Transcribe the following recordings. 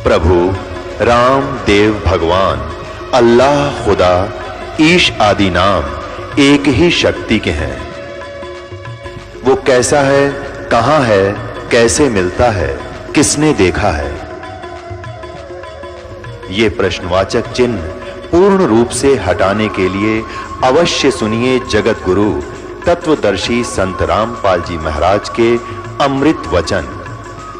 प्रभु राम देव भगवान अल्लाह खुदा ईश आदि नाम एक ही शक्ति के हैं। वो कैसा है, कहां है, कैसे मिलता है, किसने देखा है? ये प्रश्नवाचक चिन्ह पूर्ण रूप से हटाने के लिए अवश्य सुनिए जगत गुरु तत्वदर्शी संत रामपाल जी महाराज के अमृत वचन,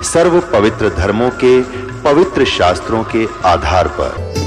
सर्व पवित्र धर्मों के पवित्र शास्त्रों के आधार पर।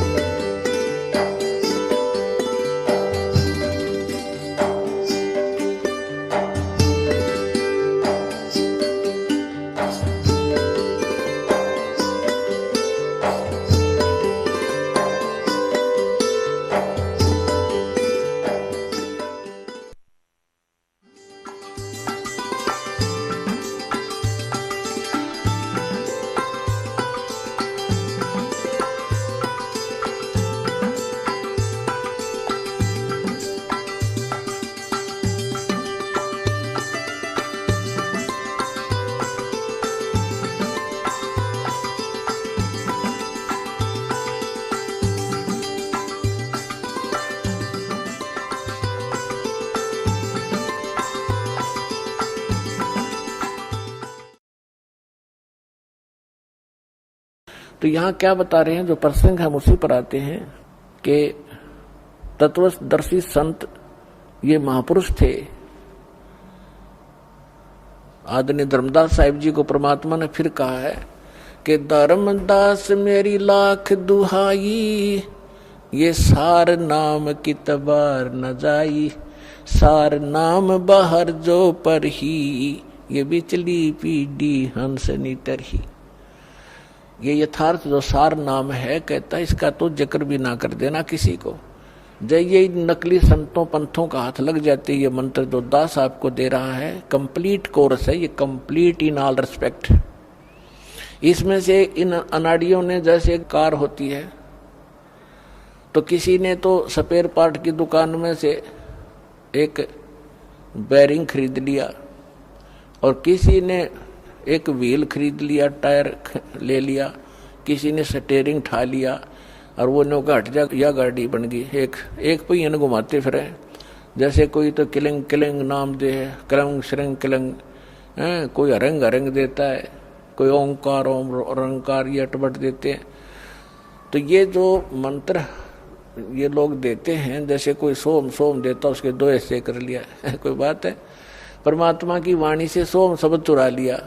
तो यहाँ क्या बता रहे हैं, जो प्रसंग हम उसी पर आते हैं कि तत्वदर्शी संत ये महापुरुष थे। आदरणीय धर्मदास साहिब जी को परमात्मा ने फिर कहा है कि धर्मदास मेरी लाख दुहाई, ये सार नाम की तबार न जाई, सार नाम बाहर जो पर ही, ये बिचली पीढ़ी हंस नितर ही। ये यथार्थ जो सार नाम है, कहता है इसका तो जिक्र भी ना कर देना किसी को। जब ये नकली संतों पंथों का हाथ लग जाते, ये मंत्र जो दास आपको दे रहा है कंप्लीट कोर्स है, ये कंप्लीट इन ऑल रिस्पेक्ट। इसमें से इन अनाड़ियों ने, जैसे कार होती है तो किसी ने तो स्पेयर पार्ट की दुकान में से एक बैरिंग खरीद लिया और किसी ने एक व्हील खरीद लिया, टायर ले लिया, किसी ने स्टीयरिंग ठा लिया और वो नौका हट जा या गाड़ी बन गई। एक पहिया ने घुमाते फिरे, जैसे कोई तो किलिंग किलिंग नाम दे है, कलंग श्रृंग किलंग, कोई अरंग अरंग देता है, कोई ओंकार ओम रंकार ये अटबट देते हैं। तो ये जो मंत्र ये लोग देते हैं, जैसे कोई सोम सोम देता उसके दो ऐसे कर लिया कोई बात है। परमात्मा की वाणी से सोम शब्द चुरा लिया।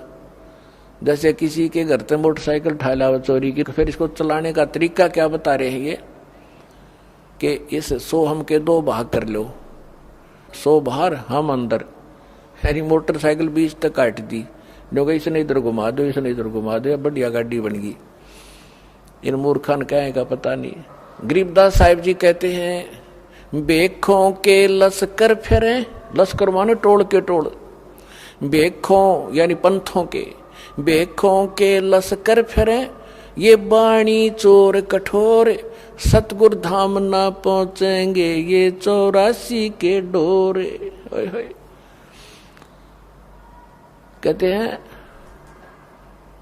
जैसे किसी के घर से मोटरसाइकिल उठा लिया चोरी की, तो फिर इसको चलाने का तरीका क्या बता रहे हैं ये कि इस सोहम के दो भाग कर लो, सो बाहर हम अंदर। यानी मोटरसाइकिल बीच तक काट दी, जो कि इसने इधर घुमा दो, इसने इधर घुमा दो, बढ़िया गाड़ी बन गई। इन मूर्खान कहेगा पता नहीं। गरीबदास साहिब जी कहते हैं बेखों के लश्कर फिरे, लश्कर माने टोल के टोल, बेखों यानी पंथों के, बेखों के लश्कर फिरे, ये बाणी चोर कठोर, सतगुर धाम ना पहुंचेंगे ये 84 के डोरे। कहते हैं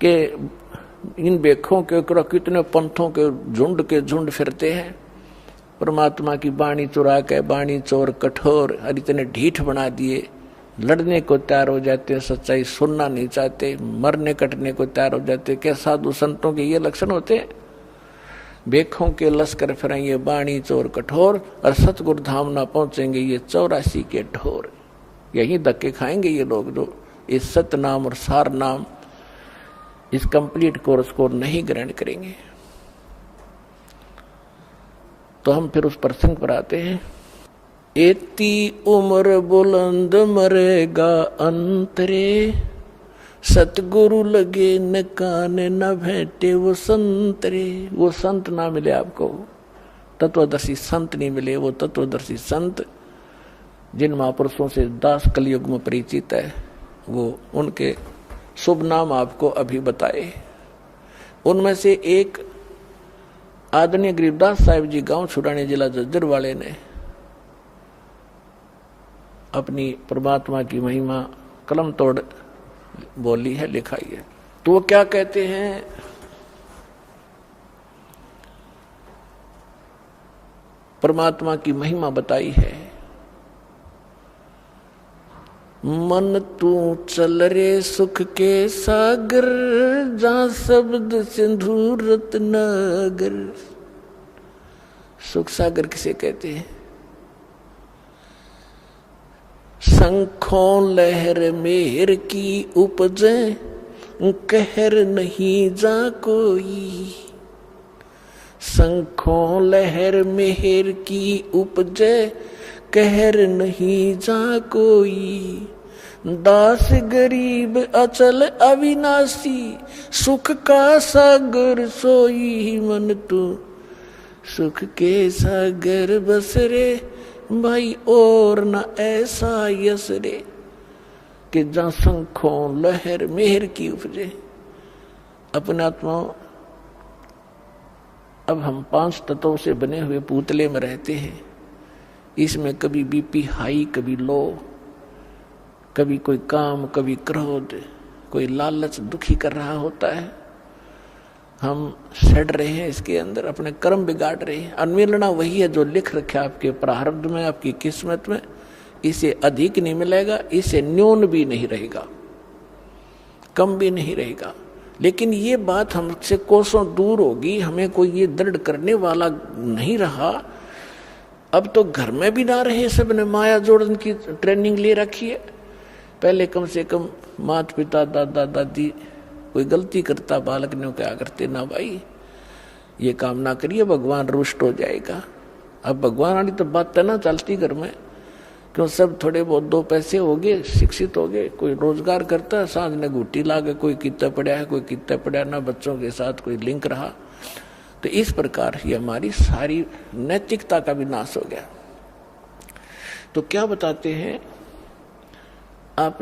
कि इन बेखों के कितने पंथों के झुंड फिरते हैं, परमात्मा की बाणी चुरा के, बाणी चोर कठोर, और इतने ढीठ बना दिए, लड़ने को तैयार हो जाते, सच्चाई सुनना नहीं चाहते, मरने कटने को तैयार हो जाते। क्या साधु संतों के ये लक्षण होते हैं? बेखों के लश्कर फिरें ये बाणी चोर कठोर, और सतगुरु धाम ना पहुंचेंगे ये 84 के ढोर। यही धक्के खाएंगे ये लोग जो इस सत नाम और सार नाम, इस कंप्लीट कोर्स को नहीं ग्रहण करेंगे। तो हम फिर उस प्रसंग पर आते हैं। एती उम्र बुलंद मरेगा अंतरे, सतगुरु लगे न कान न भेंटे वो संतरे। वो संत ना मिले आपको, तत्वदर्शी संत नहीं मिले। वो तत्वदर्शी संत जिन महापुरुषों से दास कलयुग में परिचित है, वो उनके शुभ नाम आपको अभी बताए। उनमें से एक आदरणीय गरीबदास साहिब जी गांव छुड़ानी जिला जज्जर वाले ने अपनी परमात्मा की महिमा कलम तोड़ बोली है, लिखाई है। तो वो क्या कहते हैं परमात्मा की महिमा बताई है। मन तू चल रे सुख के सागर, जहां शब्द सिंधु रत्नागर। सुख सागर किसे कहते हैं? शंखों लहर मेहर की उपजे, कहर नहीं जा कोई। शंखों लहर मेहर की उपजे, कहर नहीं जा कोई। दास गरीब अचल अविनाशी, सुख का सागर सोई। मन तू सुख के सागर बस रे भाई, और न ऐसा यस रे कि जहां शंखों लहर मेहर की उपजे। अपने आत्मा, अब हम 5 तत्वों से बने हुए पुतले में रहते हैं। इसमें कभी बीपी हाई, कभी लो, कभी कोई काम, कभी क्रोध, कोई लालच दुखी कर रहा होता है। हम सड़ रहे हैं इसके अंदर, अपने कर्म बिगाड़ रहे हैं। अन्मिलना वही है जो लिख रखा आपके प्रारब्ध में, आपकी किस्मत में। इसे अधिक नहीं मिलेगा, इसे न्यून भी नहीं रहेगा, कम भी नहीं रहेगा। लेकिन ये बात हमसे कोसों दूर होगी, हमें कोई ये दृढ़ करने वाला नहीं रहा। अब तो घर में भी ना रहे, सबने माया जोड़न की ट्रेनिंग ले रखी है। पहले कम से कम माता पिता, दादा दादी, कोई गलती करता बालक ने क्या करते, ना भाई ये काम ना करिए, भगवान रुष्ट हो जाएगा। अब भगवान वाली तो बात ना चलती घर में, क्यों सब थोड़े बहुत 2 पैसे हो गए, शिक्षित हो गए, कोई रोजगार करता है, सांझ ने घूटी ला के कोई कितना पड़ा है, कोई कितना पड़ा, ना बच्चों के साथ कोई लिंक रहा। तो इस प्रकार ये हमारी सारी नैतिकता का विनाश हो गया। तो क्या बताते हैं, आप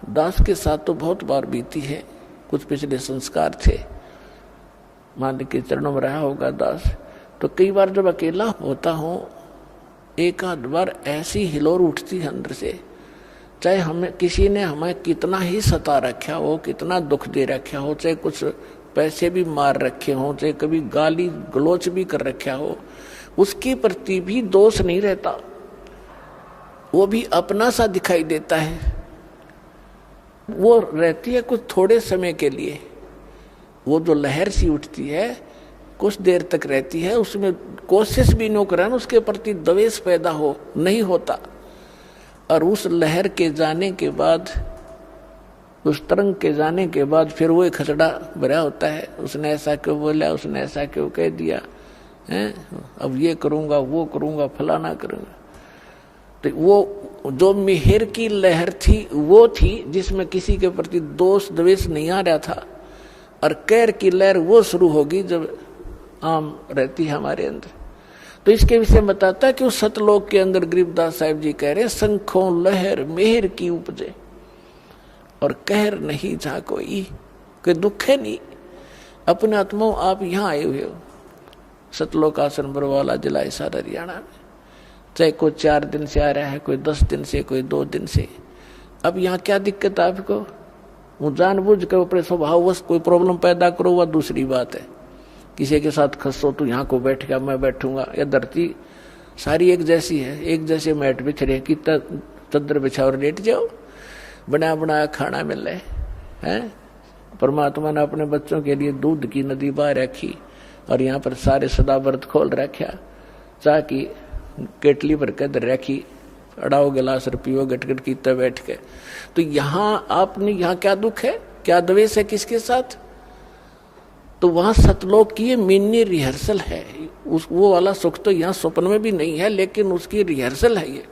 दास के साथ तो बहुत बार बीती है, कुछ पिछले संस्कार थे, मालिक के चरणों में रहा होगा दास। तो कई बार जब अकेला होता हूं, एक आध बार ऐसी हिलोर उठती है अंदर से, चाहे हमें किसी ने हमें कितना ही सता रखा हो, कितना दुख दे रखा हो, चाहे कुछ पैसे भी मार रखे हो, चाहे कभी गाली गलोच भी कर रखा हो, उसके प्रति भी दोष नहीं रहता, वो भी अपना सा दिखाई देता है। वो रहती है कुछ थोड़े समय के लिए, वो जो लहर सी उठती है कुछ देर तक रहती है, उसमें कोशिश भी न करें उसके प्रति द्वेष पैदा हो, नहीं होता। और उस लहर के जाने के बाद, उस तरंग के जाने के बाद फिर वो एक खचड़ा भरा होता है, उसने ऐसा क्यों बोला, उसने ऐसा क्यों कह दिया है, अब ये करूंगा, वो करूंगा, फलाना करूंगा। तो वो जो मिहिर की लहर थी वो थी जिसमें किसी के प्रति दोष द्वेष नहीं आ रहा था। और कैर की लहर वो शुरू होगी जब आम रहती है हमारे अंदर। तो इसके विषय में बताता है कि उस सतलोक के अंदर गरीबदास साहिब जी कह रहे, शंखों लहर मेहर की उपजे और कहर नहीं जा कोई दुख है नहीं। अपने आत्मा आप यहाँ आए हुए हो, सतलोक आश्रम बरवाला जिला हिसार हरियाणा में, चाहे कोई 4 दिन से आ रहा है, कोई 10 दिन से, कोई 2 दिन से। अब यहाँ क्या दिक्कत है आपको? वो जानबूझ के अपने स्वभाववश कोई प्रॉब्लम पैदा करो, वह दूसरी बात है। किसी के साथ खसो तो यहाँ को बैठ गया, मैं बैठूंगा। या धरती सारी एक जैसी है, एक जैसे मैट बिछ रहे कि चद्दर बिछा और लेट जाओ, बनाया बनाया खाना मिल रहा है। परमात्मा ने अपने बच्चों के लिए दूध की नदी बाहर रखी और यहाँ पर सारे सदा व्रत खोल रखा, चाह की केटली पर कदर रखी, अड़ाओ गिलास पियो गटगट की तब बैठ के। तो यहाँ आपने यहाँ क्या दुख है, क्या द्वेष है किसके साथ? तो वहां सतलोक की मिनी रिहर्सल है। वो वाला सुख तो यहाँ स्वप्न में भी नहीं है, लेकिन उसकी रिहर्सल है ये।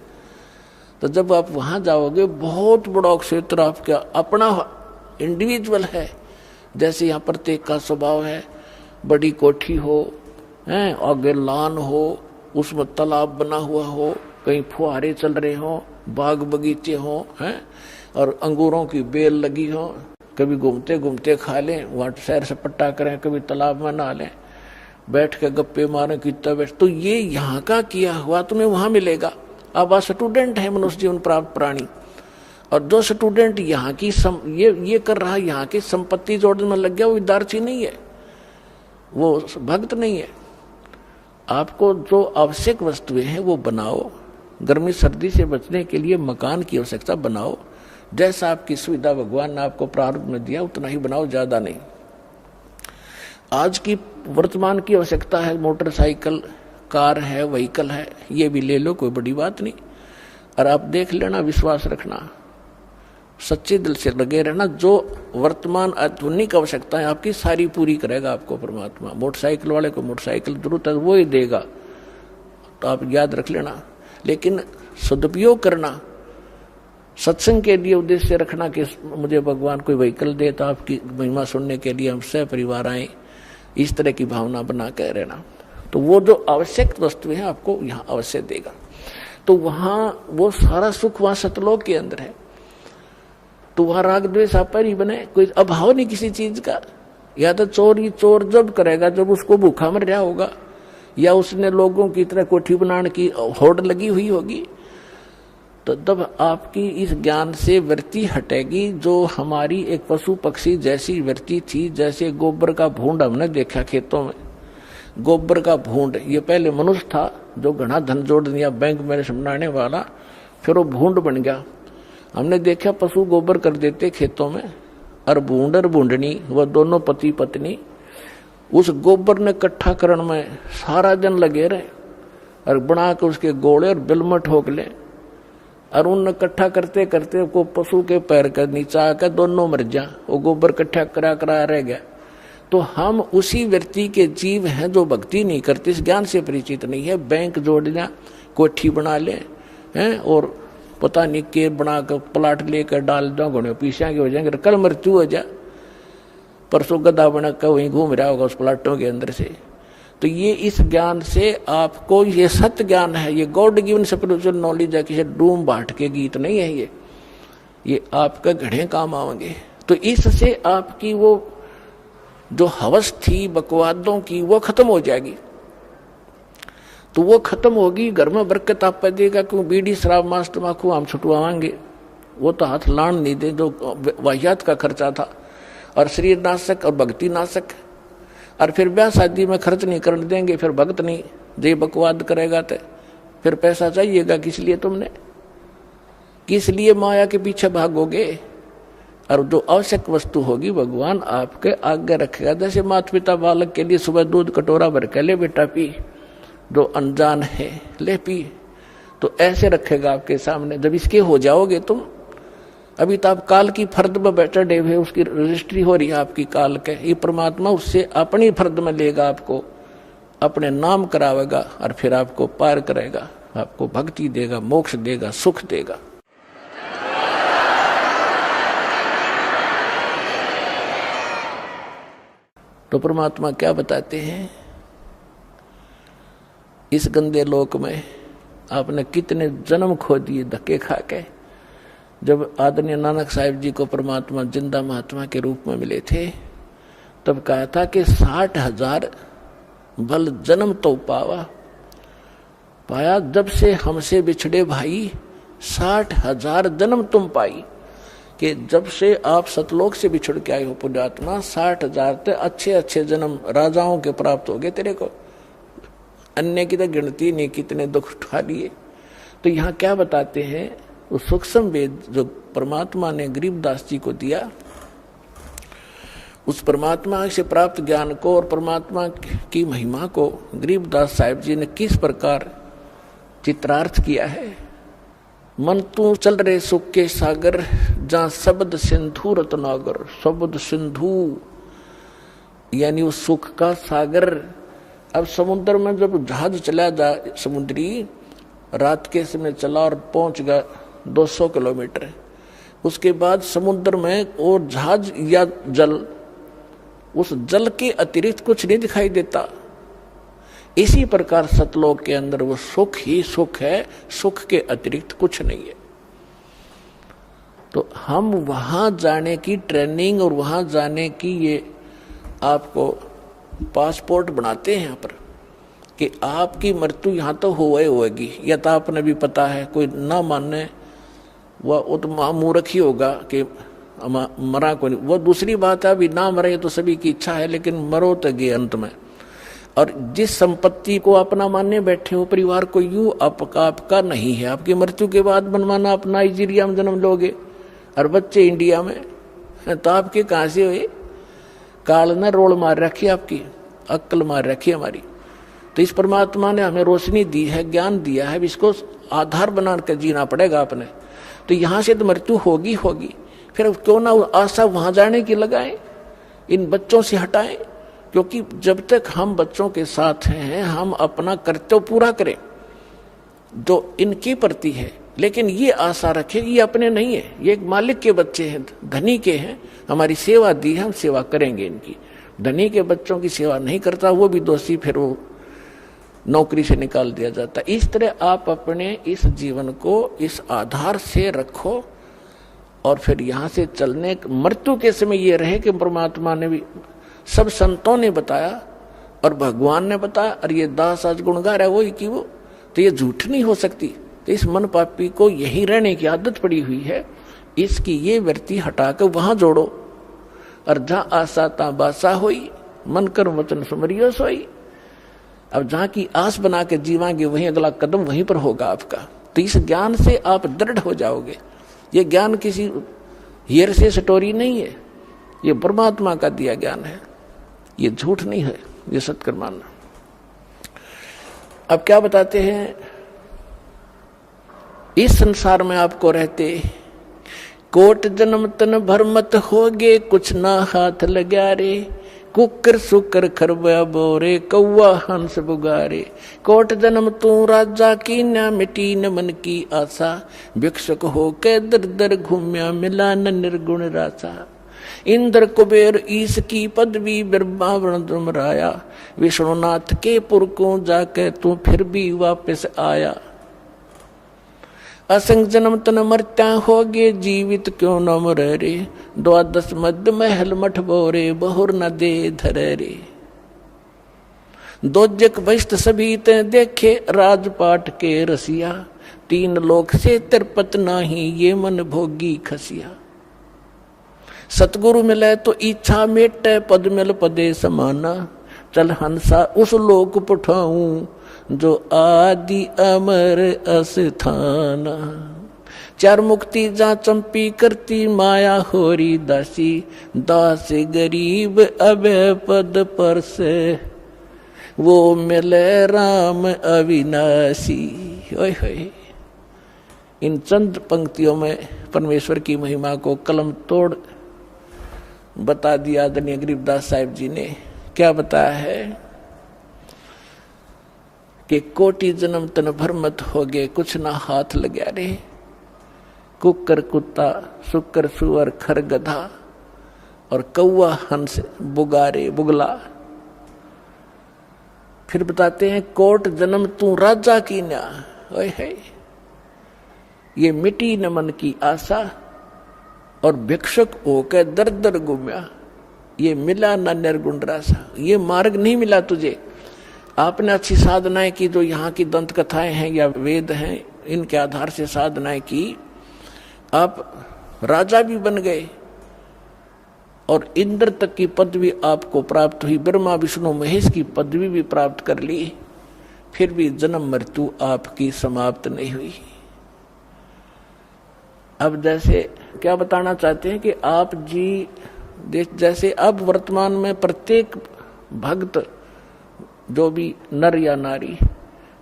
तो जब आप वहां जाओगे, बहुत बड़ा क्षेत्र आपका अपना इंडिविजुअल है। जैसे यहाँ प्रत्येक का स्वभाव है, बड़ी कोठी हो, आगे लान हो, उसमें तालाब बना हुआ हो, कहीं फुहारे चल रहे हो, बाग बगीचे हो, और अंगूरों की बेल लगी हो, कभी घूमते घूमते खा लें, वहाँ सैर सपट्टा करें, कभी तालाब में नहा लें, बैठ के गप्पे मारें कितना बैठ। तो ये यहाँ का किया हुआ तुम्हें वहाँ मिलेगा। अब आप स्टूडेंट है, मनुष्य जीवन प्राप्त प्राणी, और जो स्टूडेंट यहाँ की ये कर रहा है, यहाँ की संपत्ति जोड़ने में लग गया, वो विद्यार्थी नहीं है, वो भक्त नहीं है। आपको जो आवश्यक वस्तुएं हैं वो बनाओ, गर्मी सर्दी से बचने के लिए मकान की आवश्यकता बनाओ, जैसा आपकी सुविधा भगवान ने आपको प्रारब्ध में दिया उतना ही बनाओ, ज्यादा नहीं। आज की वर्तमान की आवश्यकता है मोटरसाइकिल, कार है, व्हीकल है, ये भी ले लो, कोई बड़ी बात नहीं। और आप देख लेना, विश्वास रखना, सच्चे दिल से लगे रहना, जो वर्तमान आधुनिक आवश्यकताएं आपकी सारी पूरी करेगा आपको परमात्मा। मोटरसाइकिल वाले को मोटरसाइकिल जरूरत है वो ही देगा, तो आप याद रख लेना। लेकिन सदुपयोग करना, सत्संग के लिए उद्देश्य रखना कि मुझे भगवान कोई व्हीकल दे तो आपकी महिमा सुनने के लिए हम सह परिवार आए, इस तरह की भावना बना कर रहना। तो वो जो आवश्यक वस्तुएं हैं आपको यहाँ अवश्य देगा। तो वहां वो सारा सुख वहां सतलोक के अंदर है। तो वहां राग द्वेष आप पर ही बने, कोई अभाव नहीं किसी चीज का। या तो चोर जब करेगा जब उसको भूखा मर रहा होगा, या उसने लोगों की तरह कोठी बनाने की होड़ लगी हुई होगी, तो तब आपकी इस ज्ञान से वृत्ति हटेगी जो हमारी एक पशु पक्षी जैसी वृत्ति थी। जैसे गोबर का भूंड हमने देखा खेतों में, गोबर का भूंड, ये पहले मनुष्य था जो घना धन जोड़ दिया बैंक में बनाने वाला, फिर वो भूंड बन गया। हमने देखा पशु गोबर कर देते खेतों में, और भूंड और भूंडनी वह दोनों पति पत्नी उस गोबर ने इकट्ठा करने में सारा दिन लगे रहे, और बना के उसके गोले और बिल में ठोक ले, और उन इकट्ठा करते करते को पशु के पैर का नीचा आकर दोनों मर जा, वो गोबर इकट्ठा करा रह गया। तो हम उसी व्यक्ति के जीव हैं जो भक्ति नहीं करते, इस ज्ञान से परिचित नहीं है। बैंक जोड़ लिया, कोठी बना ले हैं, और पता नहीं के बना कर प्लाट लेकर डाल दो, घोड़े पीछा के हो जाएंगे, कल मृत्यु हो जा, परसों गधा बना कर वहीं घूम रहा होगा उस प्लाटों के अंदर से। तो ये इस ज्ञान से आपको, ये सत्य ज्ञान है, ये गॉड गिवन स्पिरिचुअल नॉलेज है, किसी डूम बाट के गीत नहीं है ये आपका घड़े काम आएंगे। तो इससे आपकी वो जो हवस थी बकवादों की वो खत्म हो जाएगी। तो वो खत्म होगी, घर में बरकत आप देगा। क्यों बीड़ी शराब मांस तम्बाकू हम छुटवाएंगे, वो तो हाथ लान नहीं दे, जो वाहियात का खर्चा था, और शरीर नाशक और भक्ति नाशक। और फिर ब्याह शादी में खर्च नहीं करने देंगे, फिर भक्त नहीं जे बकवाद करेगा तो फिर पैसा चाहिएगा किस लिए तुमने, किस लिए माया के पीछे भागोगे। और जो आवश्यक वस्तु होगी भगवान आपके आगे रखेगा। जैसे माता पिता बालक के लिए सुबह दूध कटोरा भर के ले बेटा पी, जो अनजान है ले पी, तो ऐसे रखेगा आपके सामने। जब इसके हो जाओगे तुम, अभी तो आप काल की फर्द में बैठे डे हुए, उसकी रजिस्ट्री हो रही है आपकी काल के, ये परमात्मा उससे अपनी फर्द में लेगा, आपको अपने नाम करावेगा, और फिर आपको पार करेगा, आपको भक्ति देगा, मोक्ष देगा, सुख देगा। तो परमात्मा क्या बताते हैं, इस गंदे लोक में आपने कितने जन्म खो दिए धक्के खा के। जब आदरणीय नानक साहिब जी को परमात्मा जिंदा महात्मा के रूप में मिले थे, तब कहा था कि 60,000 बल जन्म तो पाया जब से हमसे बिछड़े भाई, 60,000 जन्म तुम पाई। कि जब से आप सतलोक से बिछड़ के आए हो पुण्यात्मा, 60,000 तो अच्छे अच्छे जन्म राजाओं के प्राप्त हो गए तेरे को, अन्य की तो गिनती नहीं कितने दुख उठा लिए। तो यहाँ क्या बताते हैं, उस सूक्ष्म वेद जो परमात्मा ने गरीबदास जी को दिया, उस परमात्मा से प्राप्त ज्ञान को और परमात्मा की महिमा को गरीबदास साहिब जी ने किस प्रकार चित्रार्थ किया है। मन तू चल रहे सुख के सागर, जहाँ शब्द सिंधु रत्नागर। शब्द सिंधु यानी उस सुख का सागर। अब समुद्र में जब जहाज चला जा, समुद्री रात के समय चला और पहुंच गया 200 किलोमीटर, उसके बाद समुद्र में और जहाज या जल, उस जल के अतिरिक्त कुछ नहीं दिखाई देता। इसी प्रकार सतलोक के अंदर वो सुख ही सुख है, सुख के अतिरिक्त कुछ नहीं है। तो हम वहां जाने की ट्रेनिंग और वहां जाने की ये आपको पासपोर्ट बनाते हैं यहाँ पर कि आपकी मृत्यु यहाँ तो होएगी, या तो आपने भी पता है, कोई ना मानने वह तो मूर्ख ही होगा कि मरा को नहीं। वो दूसरी बात है, अभी ना मरे तो सभी की इच्छा है, लेकिन मरो तो गए अंत में। और जिस संपत्ति को अपना मानने बैठे हो परिवार को, यूं आपका नहीं है। आपकी मृत्यु के बाद बनवाना, आप नाइजीरिया में जन्म लोगे और बच्चे इंडिया में, तो आपके कहां से हुए? काल ने रोल मार रखी, आपकी अक्ल मार रखी हमारी। तो इस परमात्मा ने हमें रोशनी दी है, ज्ञान दिया है, इसको आधार बना कर जीना पड़ेगा अपने। तो यहां से तो मृत्यु होगी होगी, फिर क्यों ना आशा वहां जाने की लगाएं, इन बच्चों से हटाएं। क्योंकि जब तक हम बच्चों के साथ हैं, हम अपना कर्तव्य पूरा करें जो इनके प्रति है। लेकिन ये आशा रखें ये अपने नहीं है, ये एक मालिक के बच्चे हैं, धनी के हैं, हमारी सेवा दी है, हम सेवा करेंगे इनकी। धनी के बच्चों की सेवा नहीं करता वो भी दोषी, फिर वो नौकरी से निकाल दिया जाता। इस तरह आप अपने इस जीवन को इस आधार से रखो और फिर यहां से चलने मृत्यु के समय ये रहे कि परमात्मा ने भी, सब संतों ने बताया और भगवान ने बताया, और ये दास आज गुण गा रहा है वही कि वो, तो ये झूठ नहीं हो सकती। तो इस मन पापी को यही रहने की आदत पड़ी हुई है, इसकी ये वृत्ति हटाकर वहां जोड़ो। और जहां आशा ता बासा होई, मन कर वचन सुमरियो सोई। अब जहां की आस बना के जीवांगे वहीं अगला कदम वहीं पर होगा आपका। तो इस ज्ञान से आप दृढ़ हो जाओगे। ये ज्ञान किसी हीर से स्टोरी नहीं है, ये परमात्मा का दिया ज्ञान है, ये झूठ नहीं है, ये सत्य मानना। अब क्या बताते हैं, इस संसार में आपको रहते कोट जन्म तन भर मत होगे, कुछ ना हाथ लगा रे। कुकर सुकर खरबा बोरे, कौआ हंस बुगारे। कोट जन्म तू राजा की, ना मिटी न मन की आशा। भिक्षुक हो के दर दर घूम्या, मिला न निर्गुण रासा। इंद्र कुबेर ईश की पदवी, बिरबावरण दुमराया। विष्णुनाथ के पुर को जाके तू फिर भी वापस आया। असंग जन्म तन मरत्या होगे, जीवित क्यों न मरे रे। द्वादश मध्य महल मठ बोरे, बहुर न दे धरे रे। दोजक बहिष्ठ सभी ते देखे, राजपाट के रसिया। तीन लोक से तिरपत नाही, ये मन भोगी खसिया। सतगुरु मिले तो इच्छा मेटे, पद मिल पदे समाना। चल हंसा उस लोक पठाऊं, जो आदि अमर अस्थाना। चार मुक्ति जा चंपी करती, माया होरी दासी। दास गरीब अभय पद पर से, वो मिले राम अविनाशी। ओए होए, इन चंद पंक्तियों में परमेश्वर की महिमा को कलम तोड़ बता दिया आदरणीय गरीबदास साहिब जी ने। क्या बताया है कि कोटि जन्म तन भर मत होगे, कुछ ना हाथ लगा रे। कुकर कुत्ता, सुकर सुअर, खर गधा और कौआ हंस बुगारे बुगला। फिर बताते हैं कोट जन्म तू राजा की ना। ओए है, ये मिटी न मन की आशा। और भिक्षुक होकर दर दर घूम्या, ये मिला न निर्गुण रासा। ये मार्ग नहीं मिला तुझे। आपने अच्छी साधनाएं की, जो यहाँ की दंत कथाएं हैं या वेद हैं, इनके आधार से साधनाएं की, आप राजा भी बन गए और इंद्र तक की पदवी आपको प्राप्त हुई। ब्रह्मा विष्णु महेश की पदवी भी प्राप्त कर ली, फिर भी जन्म मृत्यु आपकी समाप्त नहीं हुई। अब जैसे क्या बताना चाहते हैं कि आप जी जैसे अब वर्तमान में प्रत्येक भक्त, जो भी नर या नारी,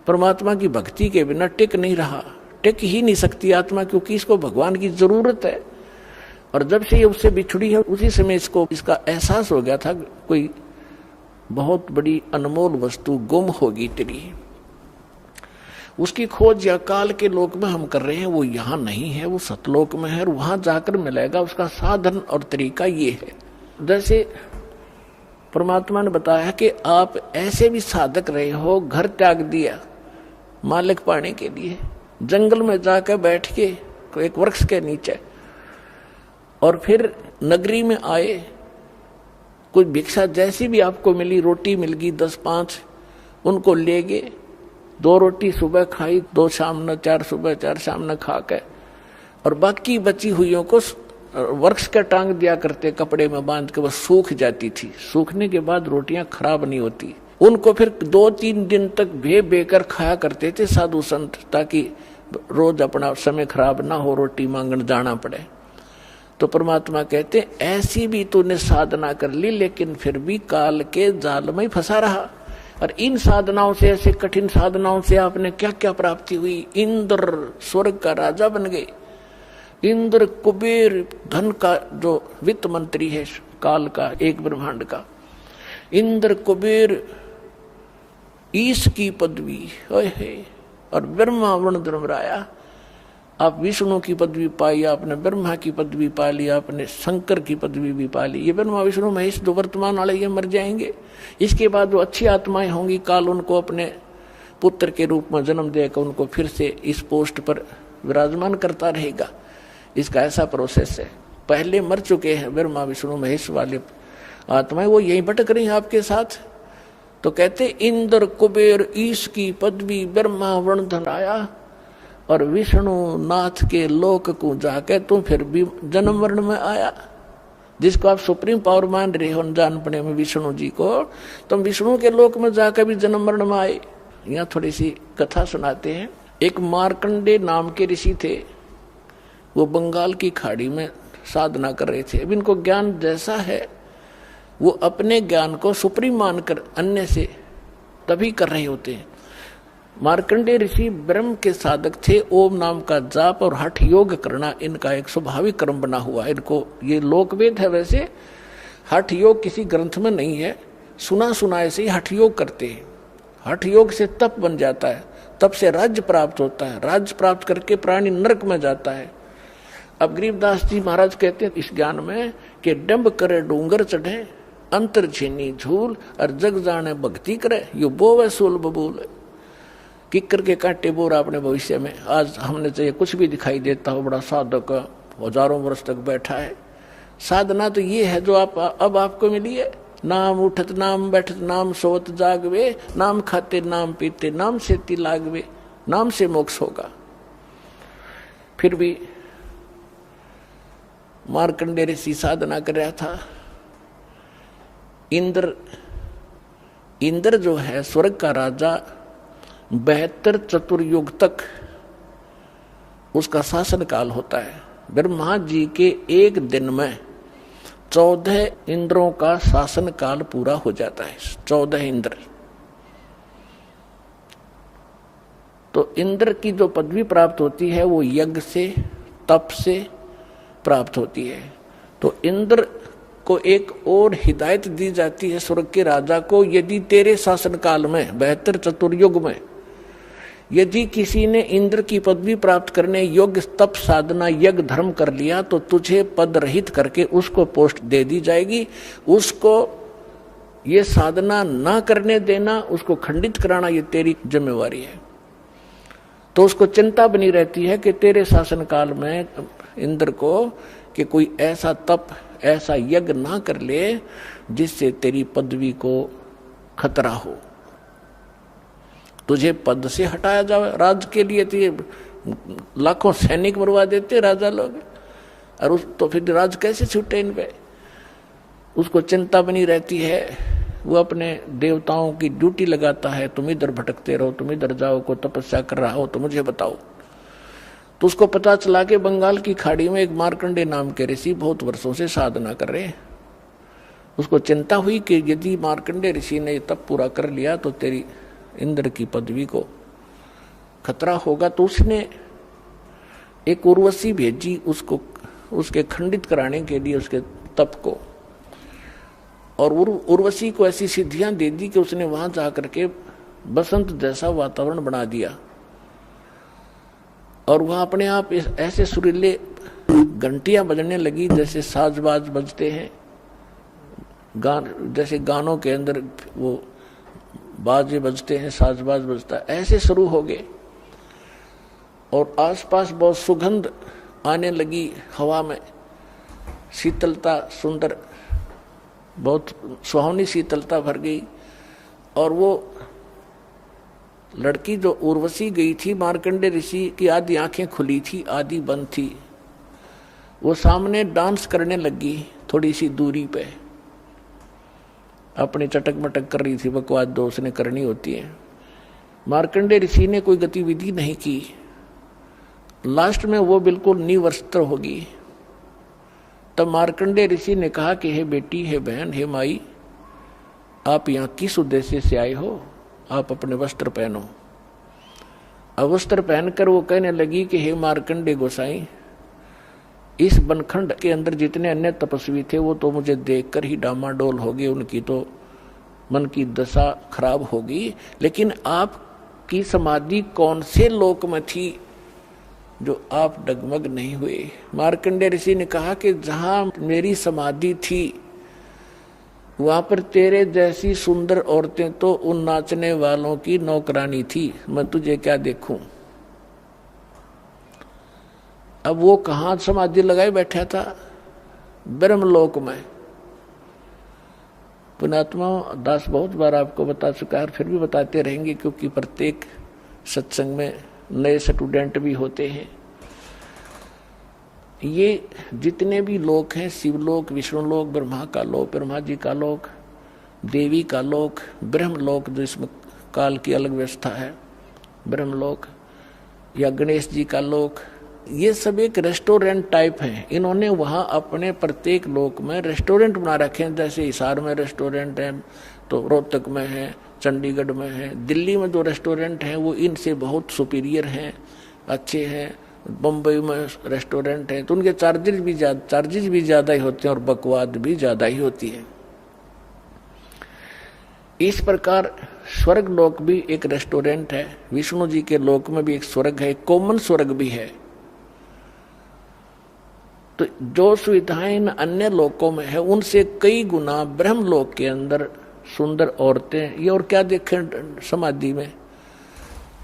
परमात्मा की भक्ति के बिना टिक नहीं रहा, टिक ही नहीं सकती आत्मा, क्योंकि इसको भगवान की जरूरत है। और जब से ये उससे बिछड़ी है, उसी समय इसको इसका एहसास हो गया था कोई बहुत बड़ी अनमोल वस्तु गुम होगी तेरी। उसकी खोज या काल के लोक में हम कर रहे हैं, वो यहाँ नहीं है, वो सतलोक में है और वहां जाकर मिलेगा। उसका साधन और तरीका ये है, जैसे परमात्मा ने बताया कि आप ऐसे भी साधक रहे हो, घर त्याग दिया मालिक पाने के लिए, जंगल में जाकर बैठ के एक वृक्ष के नीचे, और फिर नगरी में आए, कुछ भिक्षा जैसी भी आपको मिली, रोटी मिल गई 10-5, उनको ले गए। 2 रोटी सुबह खाई, 2 शाम न, 4 सुबह 4 शाम न खा के, और बाकी बची हुईयों को वृक्ष का टांग दिया करते, कपड़े में बांध के, बस सूख जाती थी। सूखने के बाद रोटियां खराब नहीं होती, उनको फिर 2-3 दिन तक भे बेकर खाया करते थे साधु संत, ताकि रोज अपना समय खराब ना हो, रोटी मांगने जाना पड़े। तो परमात्मा कहते ऐसी भी तूने साधना कर ली, लेकिन फिर भी काल के जाल में फंसा रहा। और इन साधनाओं से, ऐसे कठिन साधनाओं से आपने क्या क्या प्राप्ति हुई। इंद्र स्वर्ग का राजा बन गए। इंद्र कुबेर धन का जो वित्त मंत्री है काल का, एक ब्रह्मांड का। इंद्र कुबेर ईश की पदवी है। और ब्रह्मा वर्ण धर्मराया, आप विष्णु की पदवी पाई, आपने ब्रह्मा की पदवी पा ली, आपने शंकर की पदवी भी पा ली। ये ब्रह्मा विष्णु महेश जो वर्तमान वाले ये मर जाएंगे। इसके बाद जो अच्छी आत्माएं होंगी, काल उनको अपने पुत्र के रूप में जन्म देकर उनको फिर से इस पोस्ट पर विराजमान करता रहेगा। इसका ऐसा प्रोसेस है। पहले मर चुके हैं ब्रह्मा विष्णु महेश वाले आत्माएं, वो यहीं भटक रही हैं आपके साथ। तो कहते इंद्र कुबेर ईश की पदवी ब्रह्मा वर्ण धराया, और विष्णु नाथ के लोक को जाके तुम फिर भी जन्म वर्ण में आया। जिसको आप सुप्रीम पावर मान रहे हो जान पड़े में विष्णु जी को, तुम विष्णु के लोक में जाकर भी जन्म वर्ण में आए। यहाँ थोड़ी सी कथा सुनाते हैं। एक मार्कंडे नाम के ऋषि थे, वो बंगाल की खाड़ी में साधना कर रहे थे। अब इनको ज्ञान जैसा है, वो अपने ज्ञान को सुप्रीम मानकर अन्य से तभी कर रहे होते हैं। मार्कंडेय ऋषि ब्रह्म के साधक थे। ओम नाम का जाप और हठ योग करना इनका एक स्वाभाविक कर्म बना हुआ है। इनको ये लोकवेद है। वैसे हठ योग किसी ग्रंथ में नहीं है, सुना सुना ऐसे ही हठ योग करते हैं। हठ योग से तप बन जाता है, तप से राज्य प्राप्त होता है, राज्य प्राप्त करके प्राणी नरक में जाता है। अब गरीबदास जी महाराज कहते हैं इस ज्ञान में कि डंब करे डूंगर चढ़े, अंतर छीनी झूल, और जग जाने भक्ति करे, यो बोवे सूल बबूल। किक्कर के कांटे बोरा अपने भविष्य में। आज हमने चाहिए कुछ भी दिखाई देता हो, बड़ा साधक हजारों वर्ष तक बैठा है। साधना तो ये है जो आप अब आपको मिली है। नाम उठत नाम बैठत नाम सोत जागवे, नाम खाते नाम पीते नाम से लागवे, नाम से मोक्ष होगा। फिर भी मार्कंडेय ऋषि साधना कर रहा था। इंद्र जो है स्वर्ग का राजा, 72 चतुर्युग तक उसका शासन काल होता है। ब्रह्मा जी के एक दिन में 14 इंद्रों का शासन काल पूरा हो जाता है। 14 इंद्र। तो इंद्र की जो पदवी प्राप्त होती है वो यज्ञ से, तप से प्राप्त होती है। तो इंद्र को एक और हिदायत दी जाती है स्वर्ग के राजा को, यदि तेरे शासन काल में 72 चतुर्युग में यदि किसी ने इंद्र की पदवी प्राप्त करने योग्य तप साधना यज्ञ धर्म कर लिया, तो तुझे पद रहित करके उसको पोस्ट दे दी जाएगी। उसको ये साधना ना करने देना, उसको खंडित कराना, ये तेरी जिम्मेवारी है। तो उसको चिंता बनी रहती है कि तेरे शासन काल में इंद्र को कि कोई ऐसा तप ऐसा यज्ञ ना कर ले जिससे तेरी पदवी को खतरा हो, तुझे पद से हटाया जाए। राज के लिए तो ये लाखों सैनिक मरवा देते राजा लोग, और तो फिर राज कैसे छूटे इन पे। उसको चिंता बनी रहती है। वो अपने देवताओं की ड्यूटी लगाता है, तुम इधर भटकते रहो, तुम इधर जाओ, को तपस्या कर रहा हो तो मुझे बताओ। तो उसको पता चला कि बंगाल की खाड़ी में एक मार्कंडेय नाम के ऋषि बहुत वर्षों से साधना कर रहे हैं। उसको चिंता हुई कि यदि मार्कंडेय ऋषि ने तप पूरा कर लिया तो तेरी इंद्र की पदवी को खतरा होगा। तो उसने एक उर्वशी भेजी उसको, उसके खंडित कराने के लिए उसके तप को। और उर्वशी को ऐसी सिद्धियां दे दी कि उसने वहां जाकर के बसंत जैसा वातावरण बना दिया। और वहां अपने आप ऐसे सुरीले घंटियां बजने लगी जैसे साजबाज बजते हैं, जैसे गानों के अंदर वो बाजे बजते हैं, साजबाज बजता है, ऐसे शुरू हो गए। और आसपास बहुत सुगंध आने लगी हवा में, शीतलता, सुंदर बहुत सुहावनी शीतलता भर गई। और वो लड़की जो उर्वशी गई थी, मार्कंडेय ऋषि की आधी आंखें खुली थी, आधी बंद थी। वो सामने डांस करने लगी थोड़ी सी दूरी पे। अपनी चटक मटक कर रही थी, बकवास दो उसने करनी होती है। मार्कंडेय ऋषि ने कोई गतिविधि नहीं की। लास्ट में वो बिल्कुल निवस्त्र होगी। तब मार्कंडेय ऋषि ने कहा कि हे बेटी, हे बहन, हे माई, आप यहाँ किस उद्देश्य से आए हो? आप अपने वस्त्र पहनो। अब वस्त्र पहनकर वो कहने लगी कि हे मार्कंडेय गोसाई, इस बनखंड के अंदर जितने अन्य तपस्वी थे वो तो मुझे देखकर ही डामाडोल हो गए, उनकी तो मन की दशा खराब होगी, लेकिन आपकी समाधि कौन से लोक में थी जो आप डगमग नहीं हुए? मार्कंडेय ऋषि ने कहा कि जहां मेरी समाधि थी वहां पर तेरे जैसी सुंदर औरतें तो उन नाचने वालों की नौकरानी थी, मैं तुझे क्या देखूं? अब वो कहां समाधि लगाए बैठा था? ब्रह्मलोक में। पुण्यात्मा दास बहुत बार आपको बता चुका है, फिर भी बताते रहेंगे, क्योंकि प्रत्येक सत्संग में नए स्टूडेंट भी होते हैं। ये जितने भी लोक हैं, शिवलोक, विष्णुलोक, ब्रह्मा का लोक, ब्रह्मा जी का लोक, देवी का लोक, ब्रह्मलोक जो इसमें काल की अलग व्यवस्था है, ब्रह्मलोक, या गणेश जी का लोक, ये सब एक रेस्टोरेंट टाइप हैं। इन्होंने वहाँ अपने प्रत्येक लोक में रेस्टोरेंट बना रखे हैं। जैसे हिसार में रेस्टोरेंट है, तो रोहतक में है, चंडीगढ़ में है, दिल्ली में जो रेस्टोरेंट हैं वो इनसे बहुत सुपीरियर हैं, अच्छे हैं। बम्बई में रेस्टोरेंट हैं तो उनके चार्जेज भी ज़्यादा ही होते हैं और बकवाद भी ज़्यादा ही होती है। इस प्रकार स्वर्ग लोक भी एक रेस्टोरेंट है। विष्णु जी के लोक में भी एक स्वर्ग है, कॉमन स्वर्ग भी है। तो जो सुविधाएं इन अन्य लोकों में है उनसे कई गुना ब्रह्मलोक के अंदर सुंदर औरतें, ये और क्या देखें समाधि में।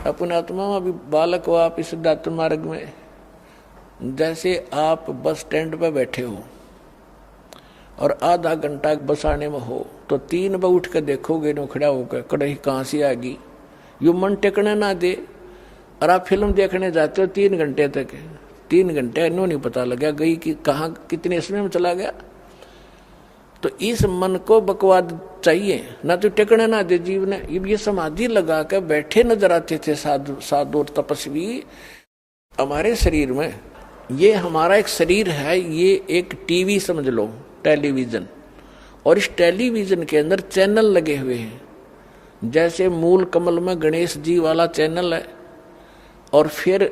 अपने आत्मा अभी बालक हो आप इस सिद्धार्थ मार्ग में, जैसे आप बस स्टैंड पर बैठे हो और आधा घंटा बस आने में हो, तो 3 बजे उठ कर देखोगे नो खड़ा होकर, कड़ाही कहाँ से आ गई, यू मन टेकने ना दे। और आप फिल्म देखने जाते हो 3 घंटे तक, 3 घंटे इन्हों नहीं पता लगा गई कि कहाँ कितने समय में चला गया। तो इस मन को बकवाद चाहिए, ना तो टेकने ना दे जीव ने। ये समाधि लगा कर बैठे नजर आते थे साधु और तपस्वी हमारे शरीर में। ये हमारा एक शरीर है, ये एक टीवी समझ लो, टेलीविजन, और इस टेलीविजन के अंदर चैनल लगे हुए हैं। जैसे मूल कमल में गणेश जी वाला चैनल है, और फिर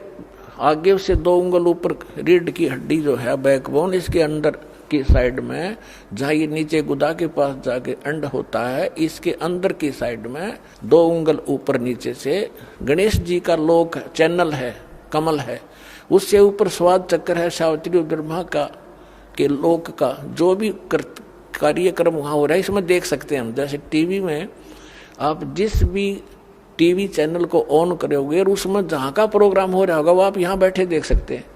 आगे उससे 2 उंगल ऊपर रीढ़ की हड्डी जो है बैकबोन, इसके अंदर की साइड में जहाँ ये नीचे गुदा के पास जाके अंड होता है, इसके अंदर की साइड में 2 उंगल ऊपर नीचे से गणेश जी का लोक चैनल है, कमल है। उससे ऊपर स्वाद चक्र है, सावित्री ब्रह्मा का के लोक का जो भी कार्यक्रम वहाँ हो रहा है इसमें देख सकते हैं हम। जैसे टीवी में आप जिस भी टीवी चैनल को ऑन करोगे और उसमें जहाँ का प्रोग्राम हो रहा होगा वो आप यहाँ बैठे देख सकते हैं।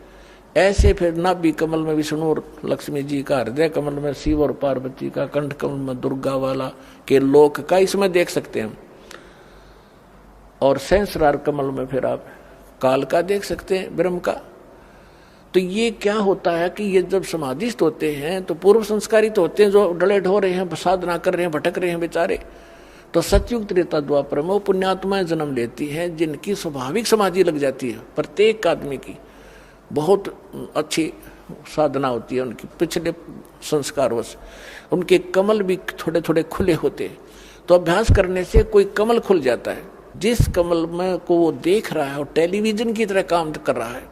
ऐसे फिर नाभि कमल में विष्णु और लक्ष्मी जी का, हृदय कमल में शिव और पार्वती का, कंठ कमल में दुर्गा वाला के लोक का इसमें देख सकते हैं हम। और सहस्रार कमल में फिर आप काल का देख सकते हैं, ब्रह्म का। तो ये क्या होता है कि ये जब समाधिस्थ होते हैं तो पूर्व संस्कारित होते हैं, जो डलेट हो रहे हैं, साधना कर रहे हैं, भटक रहे हैं बेचारे, तो सतयुग त्रेता द्वापर में वो पुण्यात्माएं जन्म लेती हैं जिनकी स्वाभाविक समाधि लग जाती है। प्रत्येक आदमी की बहुत अच्छी साधना होती है, उनकी पिछले संस्कारवश उनके कमल भी थोड़े थोड़े खुले होते हैं। तो अभ्यास करने से कोई कमल खुल जाता है। जिस कमल में को वो देख रहा है और टेलीविजन की तरह काम कर रहा है,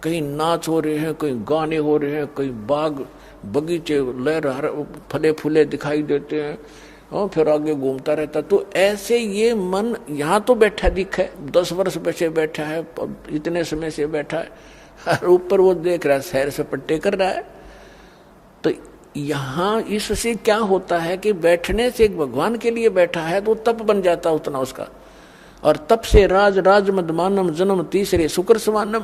कहीं नाच हो रहे हैं, कहीं गाने हो रहे हैं, कहीं बाग बगीचे लहर फले फूले दिखाई देते हैं और फिर आगे घूमता रहता। तो ऐसे ये मन यहाँ तो बैठा दिखे, 10 वर्ष पीछे बैठा है, इतने समय से बैठा है, और ऊपर वो देख रहा है, सैर सपट्टे कर रहा है। तो यहाँ इससे क्या होता है कि बैठने से एक भगवान के लिए बैठा है तो तप बन जाता उतना उसका। और तप से राज मदमानम जन्म तीसरे शुक्र समानम,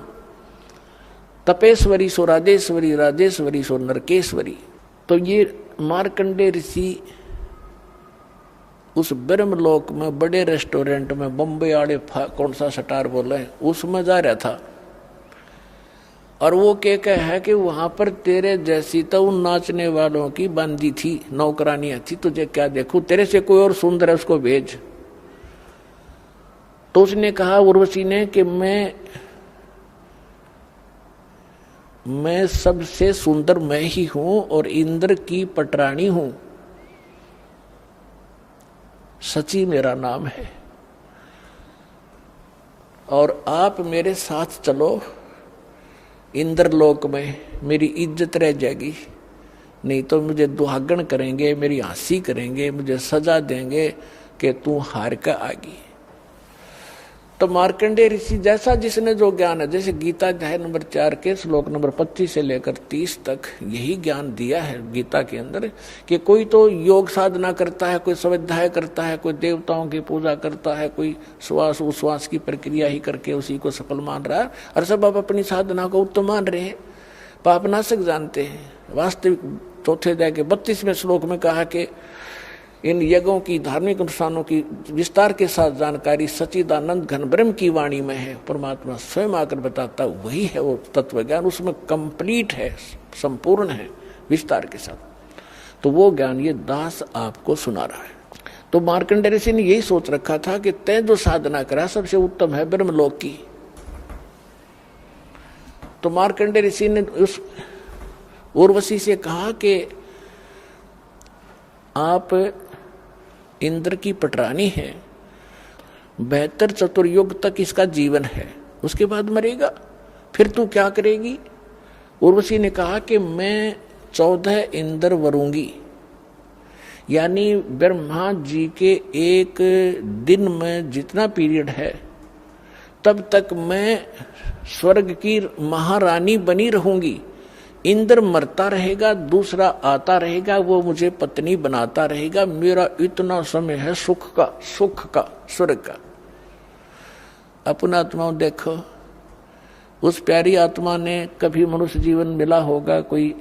तपेश्वरी सो राजेश्वरी, राजेश्वरी सो नरकेश्वरी। तो ये मार्कंडेय ऋषि उस ब्रह्मलोक में बड़े रेस्टोरेंट में, बम्बई आड़े कौन सा स्टार बोले, उसमें जा रहा था। और वो क्या है कि वहां पर तेरे जैसी तो उन नाचने वालों की बंदी थी, नौकरानियां थी, तुझे क्या देखूं, तेरे से कोई और सुंदर है उसको भेज। तो उसने कहा उर्वशी ने कि मैं सबसे सुंदर मैं ही हूं और इंद्र की पटरानी हूं, सची मेरा नाम है, और आप मेरे साथ चलो इंद्रलोक में, मेरी इज्जत रह जाएगी, नहीं तो मुझे दुहागन करेंगे, मेरी हंसी करेंगे, मुझे सजा देंगे कि तू हार का आगी। तो मार्कंडेय ऋषि जैसा जिसने जो ज्ञान है, जैसे गीता अध्याय नंबर 4 के श्लोक नंबर 25 से लेकर 30 तक यही ज्ञान दिया है गीता के अंदर, कि कोई तो योग साधना करता है, कोई स्वाध्याय करता है, कोई देवताओं की पूजा करता है, कोई श्वास उश्वास की प्रक्रिया ही करके उसी को सफल मान रहा है, और सब अब अपनी साधना को उत्तम मान रहे हैं, पापनाशक जानते हैं। वास्तविक चौथे अध्याय के 32वें श्लोक में कहा कि इन यज्ञों की, धार्मिक अनुष्ठानों की विस्तार के साथ जानकारी सच्चिदानंद घन ब्रह्म की वाणी में है। परमात्मा स्वयं आकर बताता वही है वो तत्व ज्ञान, उसमें कंप्लीट है, संपूर्ण है विस्तार के साथ। तो वो ज्ञान ये दास आपको सुना रहा है। तो मार्कंडेय ऋषि ने यही सोच रखा था कि तय जो साधना करा सबसे उत्तम है ब्रह्मलोक की। तो मार्कंडेय ऋषि ने उस उर्वशी से कहा कि आप इंद्र की पटरानी है, 72 चतुर्युग तक इसका जीवन है, उसके बाद मरेगा, फिर तू क्या करेगी? उर्वशी ने कहा कि मैं 14 इंद्र वरूंगी, यानी ब्रह्मा जी के एक दिन में जितना पीरियड है तब तक मैं स्वर्ग की महारानी बनी रहूंगी। इंद्र मरता रहेगा, दूसरा आता रहेगा, वो मुझे पत्नी बनाता रहेगा, मेरा इतना समय है सुख का, स्वर्ग का। अपना आत्माओं देखो, उस प्यारी आत्मा ने कभी मनुष्य जीवन मिला होगा, कोई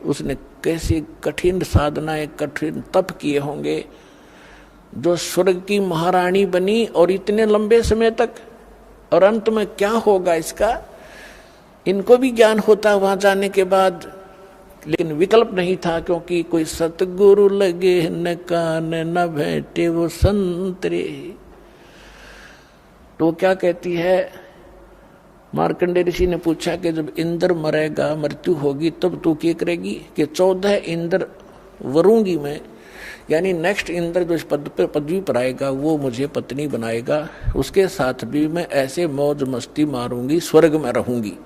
उसने कैसी कठिन साधनाएं, कठिन तप किए होंगे, जो स्वर्ग की महारानी बनी और इतने लंबे समय तक, और अंत में क्या होगा इसका इनको भी ज्ञान होता वहां जाने के बाद, लेकिन विकल्प नहीं था, क्योंकि कोई सतगुरु लगे न कान न भेंटे वो संतरे। तो क्या कहती है, मार्कंडेय ऋषि ने पूछा कि जब इंद्र मरेगा, मृत्यु होगी, तब तू क्या करेगी? कि 14 इंद्र वरूंगी मैं, यानी नेक्स्ट इंद्र जो इस पदवी पर आएगा वो मुझे पत्नी बनाएगा, उसके साथ भी मैं ऐसे मौज मस्ती मारूंगी, स्वर्ग में रहूंगी।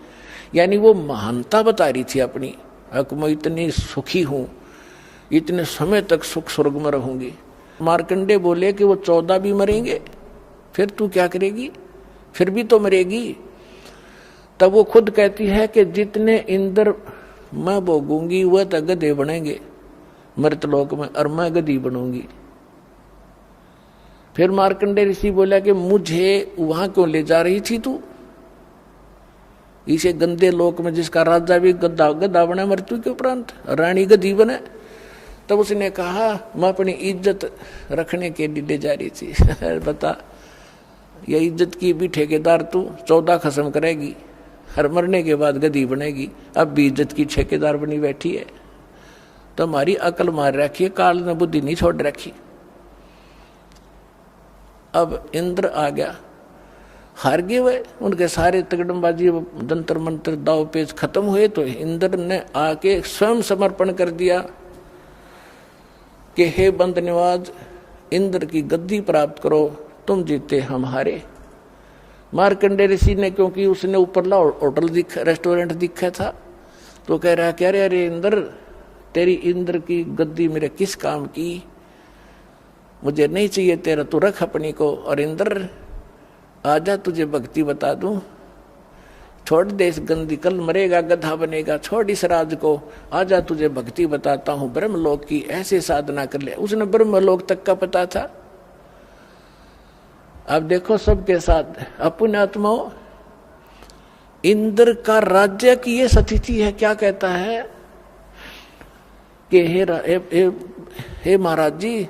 यानी वो महानता बता रही थी अपनी, मैं इतनी सुखी हूं, इतने समय तक सुख स्वर्ग में रहूंगी। मार्कंडेय बोले कि वो 14 भी मरेंगे, फिर तू क्या करेगी? फिर भी तो मरेगी। तब वो खुद कहती है कि जितने इंद्र मैं भोगूंगी वह तो गधे बनेंगे मृतलोक में, और मैं गधी बनूंगी। फिर मार्कंडेय ऋषि बोला कि मुझे वहां क्यों ले जा रही थी तू, इसे गंदे लोक में जिसका राजा भी गधा बने मृत्यु के उपरांत, रानी गधी बने। तब उसने कहा मैं अपनी इज्जत रखने के लिए ले जा रही थी। बता, ये इज्जत की भी ठेकेदार तू 14 खत्म करेगी, हर मरने के बाद गधी बनेगी, अब भी इज्जत की ठेकेदार बनी बैठी है। तो हमारी अकल मार रखी है, काल ने बुद्धि नहीं छोड़ रखी। अब इंद्र आ गया, हार गए वे, उनके सारे तगड़मबाजी जंतर मंत्र दाव पेच खत्म हुए। तो इंद्र ने आके स्वयं समर्पण कर दिया कि हे बंद निवाज, इंद्र की गद्दी प्राप्त करो, तुम जीते हम हारे। मार्कंडेय ऋषि ने, क्योंकि उसने ऊपरला होटल रेस्टोरेंट दिखा था, तो कह रहा कि अरे इंद्र, तेरी इंद्र की गद्दी मेरे किस काम की, मुझे नहीं चाहिए तेरा, तू रख अपनी को। और इंद्र आजा तुझे भक्ति बता दूं, छोड़ दे इस गंदी, कल मरेगा गधा बनेगा, छोड़ इस राज को, आजा तुझे भक्ति बताता हूं ब्रह्मलोक की, ऐसे साधना कर ले। उसने ब्रह्मलोक तक का पता था। अब देखो सबके साथ अपने आत्माओं, इंद्र का राज्य की ये स्थिति है। क्या कहता है कि हे महाराज जी,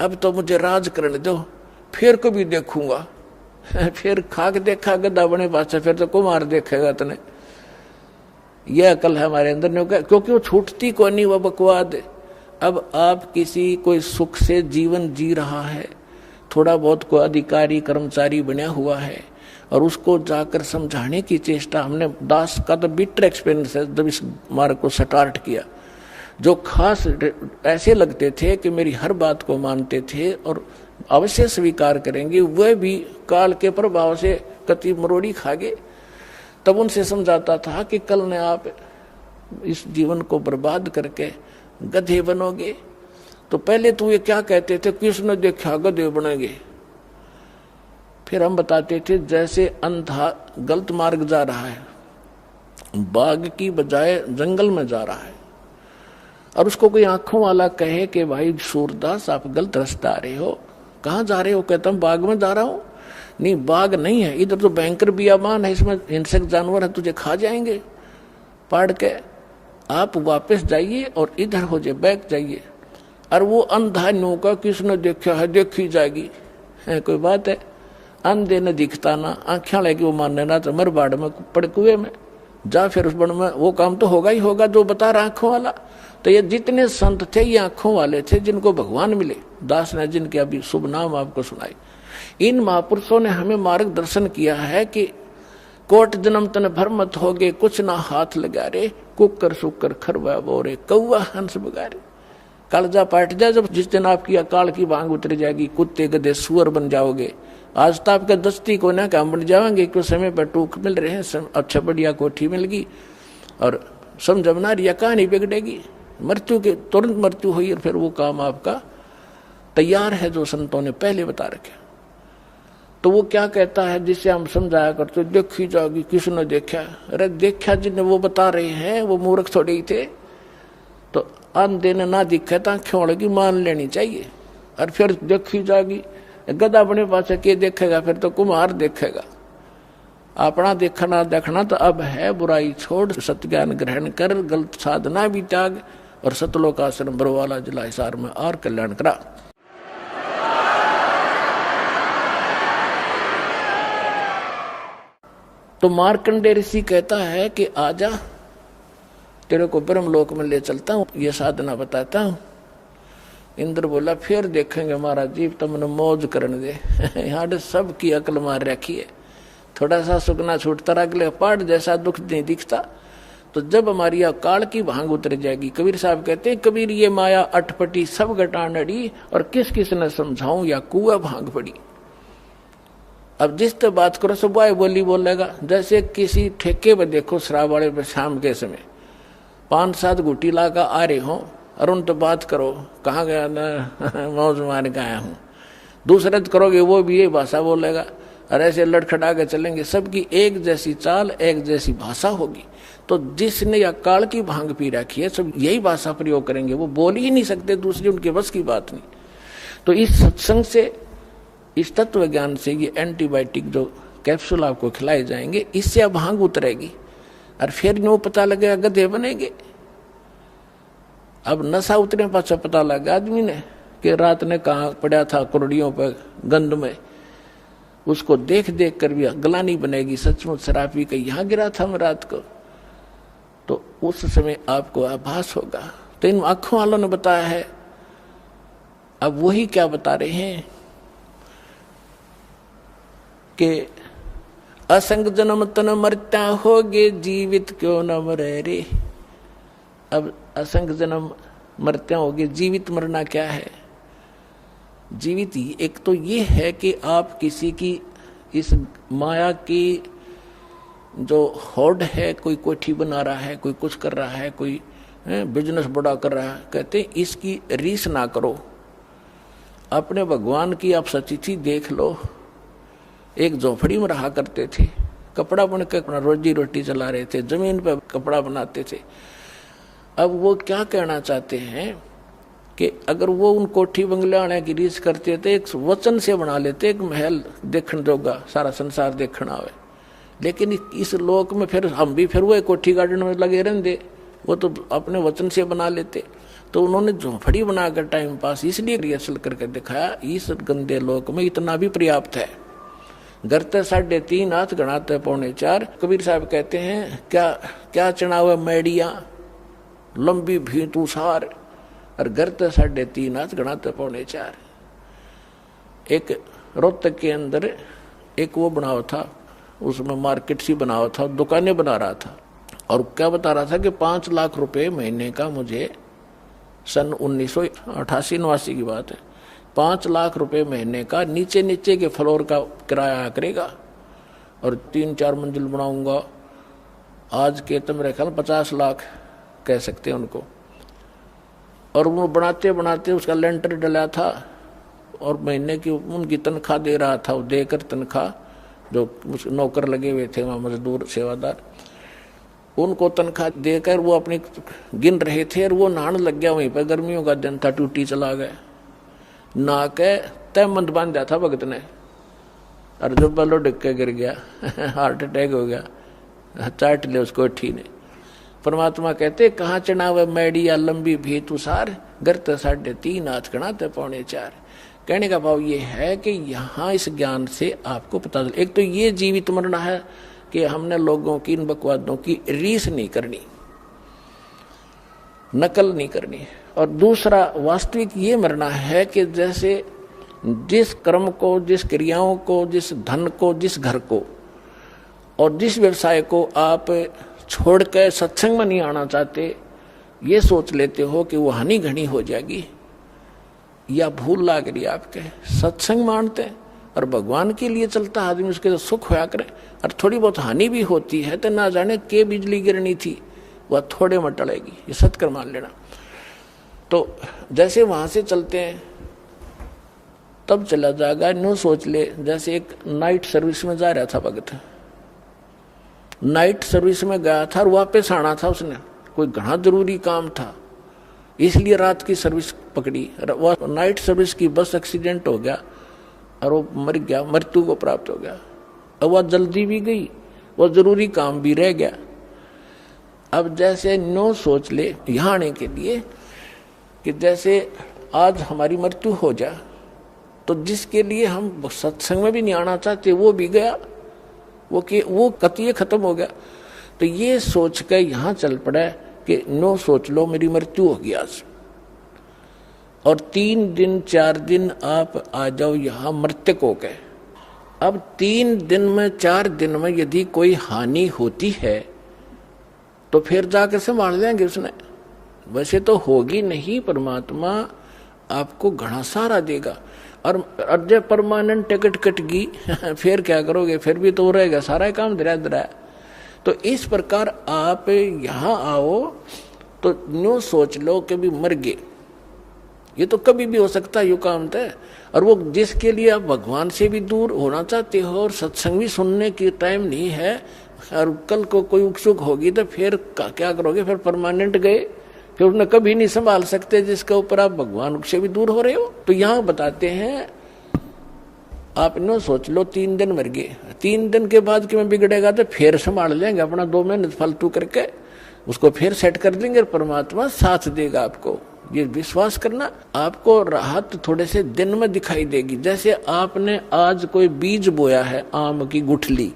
अब तो मुझे राज करने दो, फिर कभी देखूंगा। फिर खाक देखा गधा बने पास, फिर तो कुमार देखेगा तने। यह अकल है हमारे अंदर नहीं, क्योंकि वो छूटती को नहीं, वह बकवाद। अब आप किसी कोई सुख से जीवन जी रहा है, थोड़ा बहुत कोई अधिकारी कर्मचारी बना हुआ है, और उसको जाकर समझाने की चेष्टा, हमने दास का तो बिटर एक्सपीरियंस है जब इस मार्ग को स्टार्ट किया। जो खास ऐसे लगते थे कि मेरी हर बात को मानते थे और अवश्य स्वीकार करेंगे, वह भी काल के प्रभाव से कति मरोड़ी खा गए। तब उनसे समझाता था कि कल ने आप इस जीवन को बर्बाद करके गधे बनोगे। तो पहले तो ये क्या कहते थे, किसने देखा गधे बनेंगे। फिर हम बताते थे जैसे अंधा गलत मार्ग जा रहा है, बाग की बजाय जंगल में जा रहा है, और उसको कोई आंखों वाला कहे कि भाई सूरदास आप गलत रास्ते आ रहे हो, कहाँ जा रहे हो, कहता हूँ बाग में जा रहा हूँ। नहीं, बाग नहीं है, इधर तो भयंकर बियाबान है, इसमें हिंसक जानवर है, तुझे खा जाएंगे पहाड़ के, आप वापस जाइए और इधर हो जाए, बैक जाइए। और वो अंधा नो का किसने देखा है, देखी जाएगी, है कोई बात है। अंधे ने दिखता ना, आंखें लगी वो मानने ना, तो मर बाढ़ में पड़ कुएं में जा, फिर उस बड़ में वो काम तो होगा ही होगा जो बता रहा आंखों वाला। तो ये जितने संत थे ये आंखों वाले थे, जिनको भगवान मिले, दास ने जिनके अभी शुभ नाम आपको सुनाई। इन महापुरुषों ने हमें मार्गदर्शन किया है कि कोट जन्म तन भर मत होगे, कुछ ना हाथ लगा रे, कुकर सुकर खरवा बोरे, कौआ हंस बगारे। कालजा पाट जा जब जिस दिन आपकी अकाल की बांग उतर जाएगी, कुत्ते गधे सुअर बन जाओगे। आज तो आपका दस्ती को ना काम बन जाएंगे, क्यों समय पर टूक मिल रहे हैं, अच्छा बढ़िया कोठी मिल गई और समझना रिया कहानी बिगड़ेगी, मृत्यु के तुरंत मृत्यु हुई और फिर वो काम आपका तैयार है जो संतों ने पहले बता रखे। तो वो क्या कहता है जिससे हम समझाया करते, देखी जाएगी किसने देखा। अरे देखा जिन्हें वो बता रहे हैं वो मूर्ख थोड़े ही थे। तो अंधे ने ना दिखे तो आंखें की मान लेनी चाहिए। और फिर देखी जाएगी, गधा अपने पास के देखेगा, फिर तो कुम्हार देखेगा। अपना देखना देखना तो अब है, बुराई छोड़ सत्य ज्ञान ग्रहण कर, गलत साधना भी त्याग, और सतलोक आश्रम बरवाला जिला हिसार में और कल्याण करा। तो मार्कंडेय ऋषि कहता है कि आजा, तेरे को ब्रह्मलोक में ले चलता हूँ, ये साधना बताता हूँ। इंद्र बोला फिर देखेंगे महाराज जी, तुमने मौज करने दे। यहाँ सब की अकल मार रखी है, थोड़ा सा सुखना छूटता रहा, अगले पहाड़ जैसा दुख नहीं दिखता। तो जब हमारी अकाल की भांग उतर जाएगी, कबीर साहब कहते हैं, कबीर ये माया अटपटी सब घटान अड़ी, और किस किस ने समझाऊं या कुआ भांग पड़ी। अब जिस तो बात करो सब वाय बोली बोलेगा। जैसे किसी ठेके पर देखो शराब वाले पे शाम के समय 5-7 घुटी ला कर आ रहे हो, और उन तो बात करो कहाँ गया ना, मौज मार के आया हूँ। दूसरे तो करोगे वो भी यही भाषा बोलेगा, और ऐसे लड़खड़ा के चलेंगे। सबकी एक जैसी चाल, एक जैसी भाषा होगी। तो जिसने या काल की भांग पी रखी है सब यही भाषा प्रयोग करेंगे, वो बोल ही नहीं सकते दूसरी, उनके बस की बात नहीं। तो इस सत्संग से, इस तत्व ज्ञान से, ये एंटीबायोटिक जो कैप्सूल आपको खिलाए जाएंगे, इससे अब भांग उतरेगी, और फिर नो पता लगेगा गधे बनेंगे। अब नशा उतरे पाछा पता लगा आदमी ने कि रात ने कहाँ पड़ा था कुरड़ियों पर गंद में, उसको देख देख कर भी गलानी बनेगी, सचमुच शराबी का यहाँ गिरा था मैं रात को। तो उस समय आपको आभास होगा। तो इन आंखों वालों ने बताया है। अब वही क्या बता रहे हैं कि असंग जन्म तन मरता होगे, जीवित क्यों न मरे रे। अब असंग जन्म मरते होगे, जीवित मरना क्या है। जीवित ही एक तो ये है कि आप किसी की इस माया की जो होड़ है, कोई कोठी बना रहा है, कोई कुछ कर रहा है, कोई बिजनेस बड़ा कर रहा है, कहते हैं इसकी रीस ना करो। अपने भगवान की आप सचिथि देख लो। एक झोपड़ी में रहा करते थे, कपड़ा बुन के अपना रोजी रोटी चला रहे थे, जमीन पर कपड़ा बनाते थे। अब वो क्या कहना चाहते हैं कि अगर वो उन कोठी बंगले आने की रीस करते थे, एक वचन से बना लेते, एक महल देखने जोगा, सारा संसार देखना आवे। लेकिन इस लोक में फिर हम भी फिर वो कोठी गार्डन में लगे रहते, वो तो अपने वचन से बना लेते। तो उन्होंने झोंपड़ी बनाकर टाइम पास इसलिए रिहर्सल करके दिखाया, इस गंदे लोक में इतना भी पर्याप्त है। गरते 3.5 हाथ गणाते 3.25। कबीर साहब कहते हैं क्या क्या चढ़ावे मैडिया लंबी भी तू सार, और गरते 3.5 हाथ गणाते 3.25। एक रोहतक के अंदर एक वो बनावा था, उसमें मार्केट सी बनावा था, दुकानें बना रहा था, और क्या बता रहा था कि 5 लाख रुपए महीने का मुझे, सन 1988-89 की बात है, 5 लाख रुपए महीने का नीचे नीचे के फ्लोर का किराया करेगा, और 3-4 मंजिल बनाऊंगा। आज के तो मेरे ख्याल 50 लाख कह सकते हैं उनको। और वो बनाते बनाते उसका लेंटर डला था, और महीने की उनकी तनख्वाह दे रहा था, वो देकर तनख्वाह, जो नौकर लगे हुए थे वहाँ मजदूर सेवादार, उनको तनख्वाह देकर वो अपनी गिन रहे थे, और वो नहाने लग गया वहीं पर। गर्मियों का दिन था, टूटी चला गया, नहा के तहमंद बांध दिया था भगत ने, और जब बलो डिग के गिर गया हार्ट अटैक हो गया, चाट ले उसको अठी ने। परमात्मा कहते कहाँ चढ़ावे मैडिया लंबी भी तुषार, गरते 3.5 हाथ गणाते 3.25। कहने का भाव ये है कि यहाँ इस ज्ञान से आपको पता चल, एक तो ये जीवित मरना है कि हमने लोगों की इन बकवादों की रीस नहीं करनी, नकल नहीं करनी, और दूसरा वास्तविक ये मरना है कि जैसे जिस कर्म को, जिस क्रियाओं को, जिस धन को, जिस घर को और जिस व्यवसाय को आप छोड़ कर सत्संग में नहीं आना चाहते, ये सोच लेते हो कि वो हानि घनी हो जाएगी, या भूल लाग रही आपके। सत्संग मानते हैं और भगवान के लिए चलता आदमी, उसके तो सुख होया करे, और थोड़ी बहुत हानि भी होती है तो ना जाने के बिजली गिरनी थी, वह थोड़े में टलेगी, ये सत्कर मान लेना। तो जैसे वहां से चलते हैं तब चला जाएगा। न्यू सोच ले, जैसे एक नाइट सर्विस में जा रहा था भगत, नाइट सर्विस में गया था और वापस आना था उसने, कोई घना जरूरी काम था, इसलिए रात की सर्विस पकड़ी। वह नाइट सर्विस की बस एक्सीडेंट हो गया और वो मर गया, मृत्यु को प्राप्त हो गया। अब वह जल्दी भी गई, वह जरूरी काम भी रह गया। अब जैसे नो सोच ले यहाँ आने के लिए कि जैसे आज हमारी मृत्यु हो जाए, तो जिसके लिए हम सत्संग में भी नहीं आना चाहते वो भी गया, वो कतिये खत्म हो गया। तो ये सोच कर यहाँ चल पड़ा कि नो सोच लो मेरी मृत्यु हो गई आज, और 3 दिन 4 दिन आप आ जाओ यहाँ मृतक हो गए। अब 3 दिन में 4 दिन में यदि कोई हानि होती है तो फिर जाकर संभाल लेंगे उसने, वैसे तो होगी नहीं, परमात्मा आपको घना सारा देगा। और जब परमानेंट टिकट कट गई फिर क्या करोगे, फिर भी तो रहेगा सारा काम धरा। तो इस प्रकार आप यहाँ आओ तो न्यू सोच लो कि भी मर गए, ये तो कभी भी हो सकता है, यू काम तय। और वो जिसके लिए आप भगवान से भी दूर होना चाहते हो और सत्संग भी सुनने की टाइम नहीं है, और कल को कोई उत्सुक होगी तो फिर क्या करोगे, फिर परमानेंट गए, फिर उसने कभी नहीं संभाल सकते जिसके ऊपर आप भगवान से भी दूर हो रहे हो। तो यहाँ बताते हैं आप नो सोच लो 3 दिन मर गए, 3 दिन के बाद कि मैं बिगड़ेगा तो फिर संभाल लेंगे अपना 2 महीने फालतू करके, उसको फिर सेट कर देंगे, परमात्मा साथ देगा आपको। ये विश्वास करना, आपको राहत थोड़े से दिन में दिखाई देगी। जैसे आपने आज कोई बीज बोया है, आम की गुठली,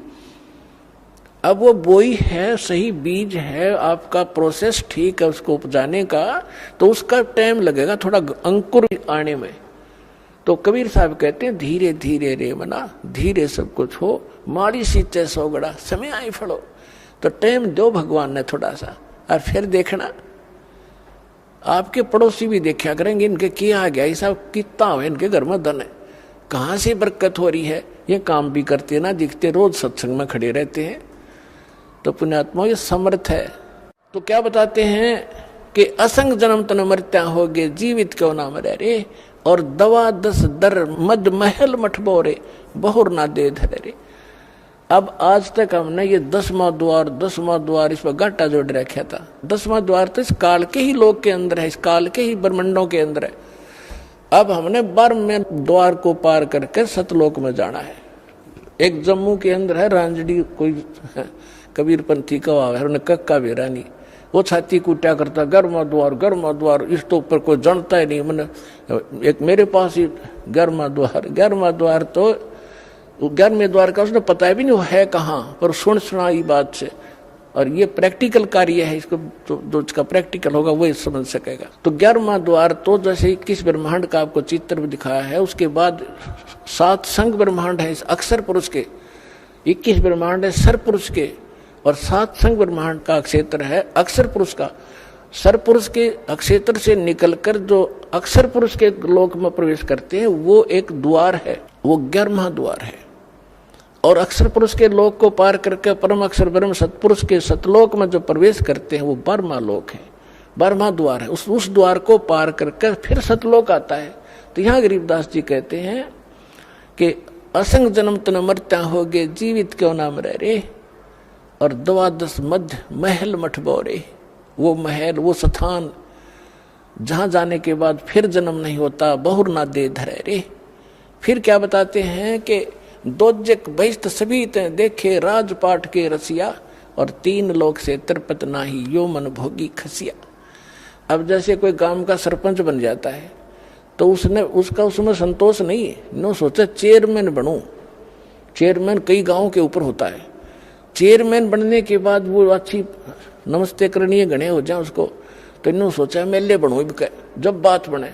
अब वो बोई है, सही बीज है, आपका प्रोसेस ठीक है उसको उपजाने का, तो उसका टाइम लगेगा थोड़ा अंकुर आने में। तो कबीर साहब कहते हैं धीरे धीरे रे मना, धीरे सब कुछ हो, माड़ी सींचे सौगड़ा, समय आई फड़ो। तो टाइम दो भगवान ने थोड़ा सा, और फिर देखना आपके पड़ोसी भी देखा करेंगे, इनके क्या आ गया, ये सब कितना हो, इनके घर में धन है, कहाँ से बरकत हो रही है, ये काम भी करते ना दिखते, रोज सत्संग में खड़े रहते हैं। तो पुण्यात्मा ये समर्थ है। तो क्या बताते हैं कि असंग जन्म तन मरत्या हो गए, जीवित क्यों ना मरे रे, और दवा 10 दर मद महल मठ बोरे, बहुर ना दे धरे रे। अब आज तक हमने ये 10वां द्वार इस पर घाटा जोड़ रखा था। 10वां द्वार तो इस काल के ही लोक के अंदर है, इस काल के ही ब्रह्मंडों के अंदर है। अब हमने 12वें द्वार को पार करके सतलोक में जाना है। एक जम्मू के अंदर है रांझड़ी, कोई कबीर पंथी का है, उन्हें कक्का बेरा नहीं, वो छाती कूटा करता, गर्मा द्वार, इस तो ऊपर कोई जानता ही नहीं। मैंने एक मेरे पास ही गर्मा द्वार तो 11वें द्वार का उसने पता भी नहीं वो है कहाँ, पर सुन सुनाई बात से। और ये प्रैक्टिकल कार्य है, इसको जो इसका प्रैक्टिकल होगा वही समझ सकेगा। तो 11वां द्वार तो जैसे 21 ब्रह्मांड का आपको चित्र भी दिखाया है, उसके बाद 7 संग ब्रह्मांड है इस अक्षर पुरुष के, 21 ब्रह्मांड है सर पुरुष के, और 7 संग ब्रह्मांड का क्षेत्र है अक्षर पुरुष का। सर पुरुष के अक्षेत्र से निकलकर जो अक्षर पुरुष के लोक में प्रवेश करते हैं वो एक द्वार है, वो 11वां द्वार है। और अक्षर पुरुष के लोक को पार करके परम अक्षर ब्रह्म सतपुरुष के सतलोक में जो प्रवेश करते हैं वो 12वां लोक है, 12वां द्वार है। उस द्वार को पार करके फिर सतलोक आता है। तो यहाँ गरीबदास जी कहते हैं कि असंग जन्म तन मरत्या हो गए, जीवित क्यों नाम रह रे, और 12 मध्य महल मठ बोरे। वो महल, वो स्थान जहां जाने के बाद फिर जन्म नहीं होता, बहुर ना दे धरे रे। फिर क्या बताते हैं कि दोजक बहिष्ट सभी ते देखे राजपाट के रसिया, और 3 लोक से तिरपत नाही यो मन भोगी खसिया। अब जैसे कोई गांव का सरपंच बन जाता है तो उसमें संतोष नहीं है, नो सोचा चेयरमैन बनूं। चेयरमैन कई गांवों के ऊपर होता है। चेयरमैन बनने के बाद वो अच्छी नमस्ते करणीय गणे हो जाए उसको, तो इन्होंने सोचा एमएलए बनूं। जब बात बने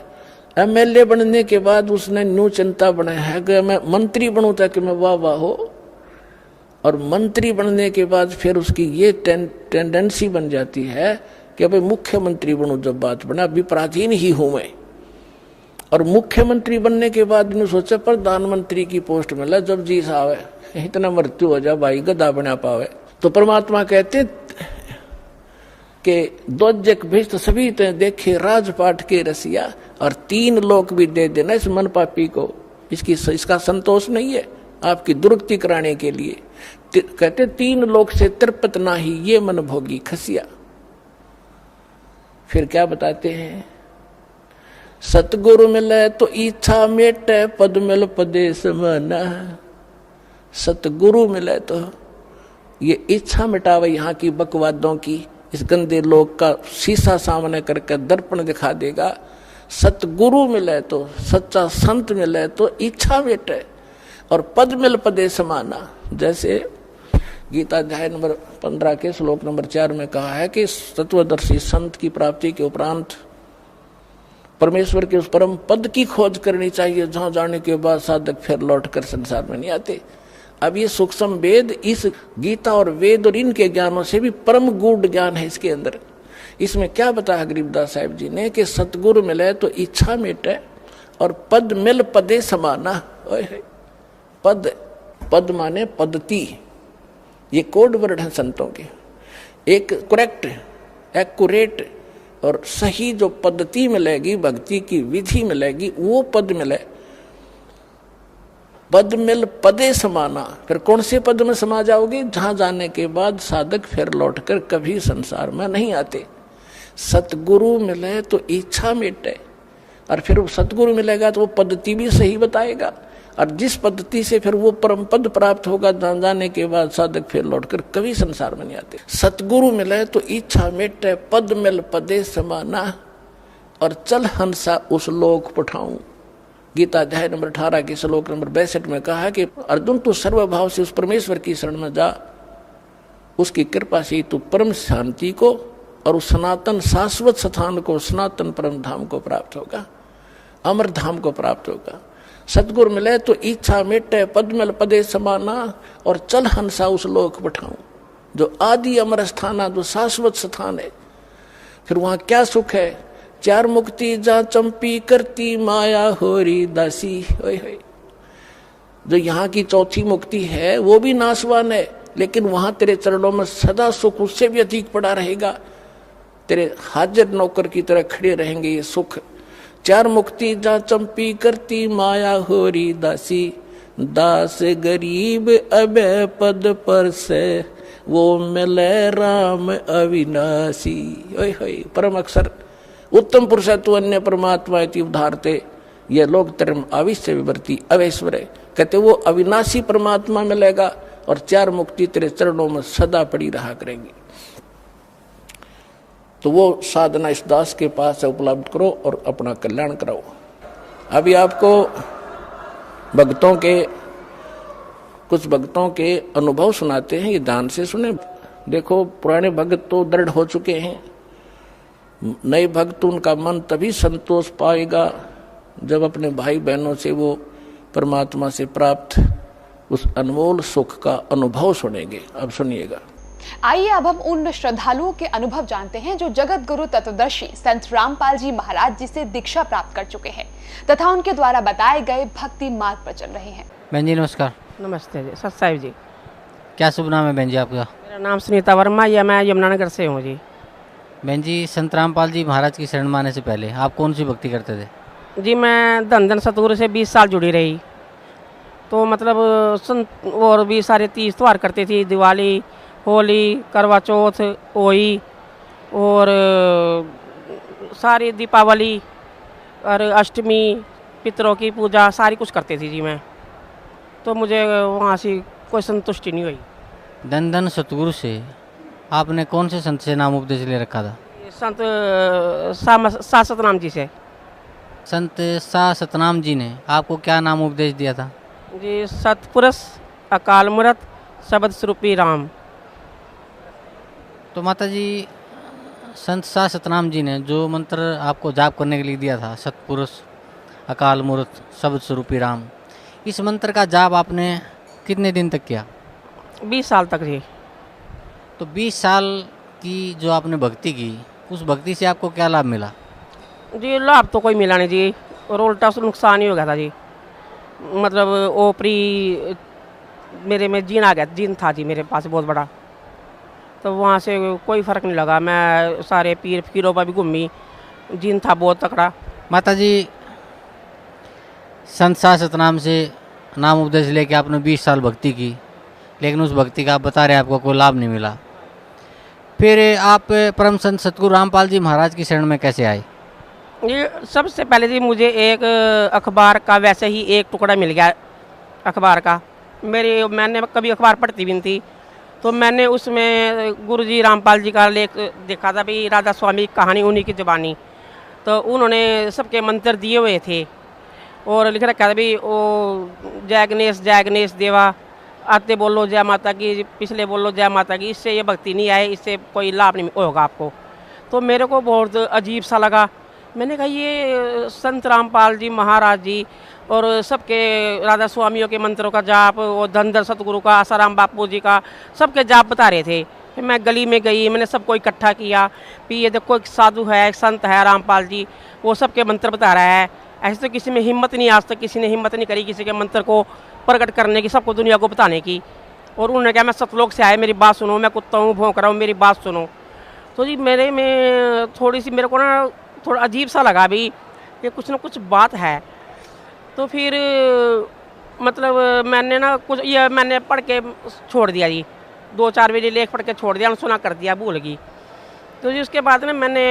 एमएलए बनने के बाद उसने न्यू चिंता बनाया है कि मैं मंत्री बनूं ताकि मैं वाह वाह हो। और मंत्री बनने के बाद फिर उसकी ये टेंडेंसी बन जाती है कि भाई मुख्यमंत्री बनूं। जब बात बना विपराधीन ही हूं मैं। और मुख्यमंत्री बनने के बाद इन्होंने सोचा प्रधानमंत्री की पोस्ट मिला, जब जी साहब है इतना मृत्यु हो जा भाई गदा बना पावे। तो परमात्मा कहते कि दोजक भिष्ट सभी ते देखे राजपाट के रसिया, और 3 लोक भी दे देना इस मन पापी को। इसका संतोष नहीं है आपकी दुर्गति कराने के लिए। कहते 3 लोक से तिरपत नाही ये मन भोगी खसिया। फिर क्या बताते हैं, सतगुरु मिले तो इच्छा मेटे, पद मिल पदे समाना। सतगुरु मिले तो ये इच्छा मिटावे यहाँ की बकवादों की, इस गंदे लोक का शीशा सामने करके दर्पण दिखा देगा। सतगुरु मिले तो, सच्चा संत मिले तो इच्छा मिटे, और पद मिल पदे समाना। जैसे गीता अध्याय नंबर 15 के श्लोक नंबर 4 में कहा है कि तत्वदर्शी संत की प्राप्ति के उपरांत परमेश्वर के उस परम पद की खोज करनी चाहिए, जहां जाने के बाद साधक फिर लौटकर संसार में नहीं आते। अब ये सूक्ष्म वेद इस गीता और वेद और इनके ज्ञानों से भी परम गूढ़ ज्ञान है इसके अंदर। इसमें क्या बताया गरीबदास साहिब जी ने कि सतगुरु मिले तो इच्छा मिटे, और पद मिल पदे समाना। पद माने पद्धति, ये कोड वर्ड है संतों के। एक करेक्ट एक्यूरेट और सही जो पद्धति मिलेगी, भक्ति की विधि मिलेगी, वो पद मिले। पद मिल पदे समाना। फिर कौन से पद में समा जाओगे, जहां जाने के बाद साधक फिर लौटकर कभी संसार में नहीं आते। सतगुरु मिले तो इच्छा मिटे, और फिर वो सतगुरु मिलेगा तो वो पद्धति भी सही बताएगा, और जिस पद्धति से फिर वो परम पद प्राप्त होगा, जहां जाने के बाद साधक फिर लौटकर कभी संसार में नहीं आते। सतगुरु मिले तो इच्छा मिटे, पद मिल पदे समाना, और चल हंसा उस लोक पठाऊं। गीता अध्याय नंबर 18 के श्लोक नंबर 62 में कहा है कि अर्जुन तू सर्वभाव से उस परमेश्वर की शरण में जा, उसकी कृपा से तू परम शांति को और उस सनातन शाश्वत स्थान को, सनातन परम धाम को प्राप्त होगा, अमर धाम को प्राप्त होगा। सतगुरु मिले तो इच्छा मिटे, पद मिल पदे समाना, और चल हंसा उस लोक पठाऊं, जो आदि अमर स्थान, जो शाश्वत स्थान है। फिर वहां क्या सुख है, 4 मुक्ति जा चंपी करती माया होरी दासी। जो यहाँ की 4थी मुक्ति है वो भी नाशवान है, लेकिन वहां तेरे चरणों में सदा सुख उससे भी अधिक पड़ा रहेगा। तेरे हाजिर नौकर की तरह खड़े रहेंगे ये सुख। 4 मुक्ति जा चंपी करती माया होरी दासी, दास गरीब अबे पद पर से वो मिले राम अविनाशी। परम अक्षर उत्तम पुरुषत्व अन्य परमात्मा उद्धारते, ये लोग धर्म आविश्य विवर्ती अवैश्वर। कहते वो अविनाशी परमात्मा मिलेगा, और 4 मुक्ति तेरे चरणों में सदा पड़ी रहा करेंगी। तो वो साधना इस दास के पास से उपलब्ध करो और अपना कल्याण कराओ। अभी आपको भक्तों के कुछ भक्तों के अनुभव सुनाते हैं, ये ध्यान से सुने। देखो पुराने भक्त तो दृढ़ हो चुके हैं, नए भक्त उनका मन तभी संतोष पाएगा जब अपने भाई बहनों से वो परमात्मा से प्राप्त उस अनमोल सुख का अनुभव सुनेंगे। अब सुनिएगा। आइए अब हम उन श्रद्धालुओं के अनुभव जानते हैं जो जगत गुरु तत्वदर्शी संत रामपाल जी महाराज जी से दीक्षा प्राप्त कर चुके हैं तथा उनके द्वारा बताए गए भक्ति मार्ग पर चल रहे हैं। बहन जी नमस्कार। नमस्ते जी, सत साहिब जी। क्या शुभ नाम है बहन जी आपका? मेरा नाम सुनीता वर्मा, या मैं यमुनानगर से हूँ जी। बहन जी संत रामपाल जी महाराज की शरण में आने से पहले आप कौन सी भक्ति करते थे? जी मैं धन धन सतगुरु से 20 साल जुड़ी रही, तो मतलब और भी सारे तीज त्यौहार करते थी, दिवाली, होली, करवा चौथ, होली और सारी दीपावली और अष्टमी, पितरों की पूजा सारी कुछ करती थी जी मैं। तो मुझे वहाँ से कोई संतुष्टि नहीं हुई। धन धन सतगुरु से आपने कौन से संत से नाम उपदेश ले रखा था? संत सा सतनाम जी से। संत सा सतनाम जी ने आपको क्या नाम उपदेश दिया था? जी सतपुरुष अकाल मूरत शब्द स्वरूपी राम। तो माता जी संत सा सतनाम जी ने जो मंत्र आपको जाप करने के लिए दिया था, सतपुरुष अकाल मूरत शब्द स्वरूपी राम, इस मंत्र का जाप आपने कितने दिन तक किया? 20 साल तक जी। तो 20 साल की जो आपने भक्ति की, उस भक्ति से आपको क्या लाभ मिला? जी लाभ तो कोई मिला नहीं जी, और उल्टा उसका नुकसान ही हो गया था जी। मतलब ओपरी मेरे में जीन आ गया, जीन था जी मेरे पास बहुत बड़ा, तो वहाँ से कोई फ़र्क नहीं लगा। मैं सारे पीर फकीरों पर भी घूमी, जीन था बहुत तकड़ा। माता जी संत सा सतनाम से नाम उपदेश लेके आपने 20 साल भक्ति की, लेकिन उस भक्ति का आप बता रहे आपको कोई लाभ नहीं मिला। फिर आप परम संत सतगुरु रामपाल जी महाराज की शरण में कैसे आए? ये सबसे पहले जी मुझे एक अखबार का वैसे ही एक टुकड़ा मिल गया अखबार का। मैंने कभी अखबार पढ़ती भी नहीं थी, तो मैंने उसमें गुरुजी रामपाल जी का लेख देखा था भी, राधा स्वामी की कहानी उन्हीं की ज़बानी। तो उन्होंने सबके मंत्र दिए हुए थे और लिख रखा था भी वो जय गणेश देवा, आते बोलो जय माता की, पिछले बोलो जय माता की, इससे ये भक्ति नहीं आए, इससे कोई लाभ नहीं होगा आपको। तो मेरे को बहुत अजीब सा लगा। मैंने कहा ये संत रामपाल जी महाराज जी और सबके राधा स्वामियों के मंत्रों का जाप और धनधर सतगुरु का, आसाराम बापू जी का, सबके जाप बता रहे थे। फिर मैं गली में गई, मैंने सबको इकट्ठा किया कि ये देखो एक साधु है, एक संत है रामपाल जी, वो सबके मंत्र बता रहा है। ऐसे तो किसी में हिम्मत नहीं, आज तक किसी ने हिम्मत नहीं करी किसी के मंत्र को प्रकट करने की, सबको दुनिया को बताने की। और उन्होंने कहा मैं सतलोक से आए, मेरी बात सुनो, मैं कुत्ता हूँ, भौंक रहा हूँ, मेरी बात सुनो। तो जी मेरे में थोड़ी सी मेरे को ना थोड़ा अजीब सा लगा भी कि कुछ ना कुछ बात है। तो फिर मतलब मैंने ना कुछ ये मैंने पढ़ के छोड़ दिया जी, 2-4 बजे लेख पढ़ के छोड़ दिया, सुना कर दिया, भूल गई। तो जी उसके बाद में मैंने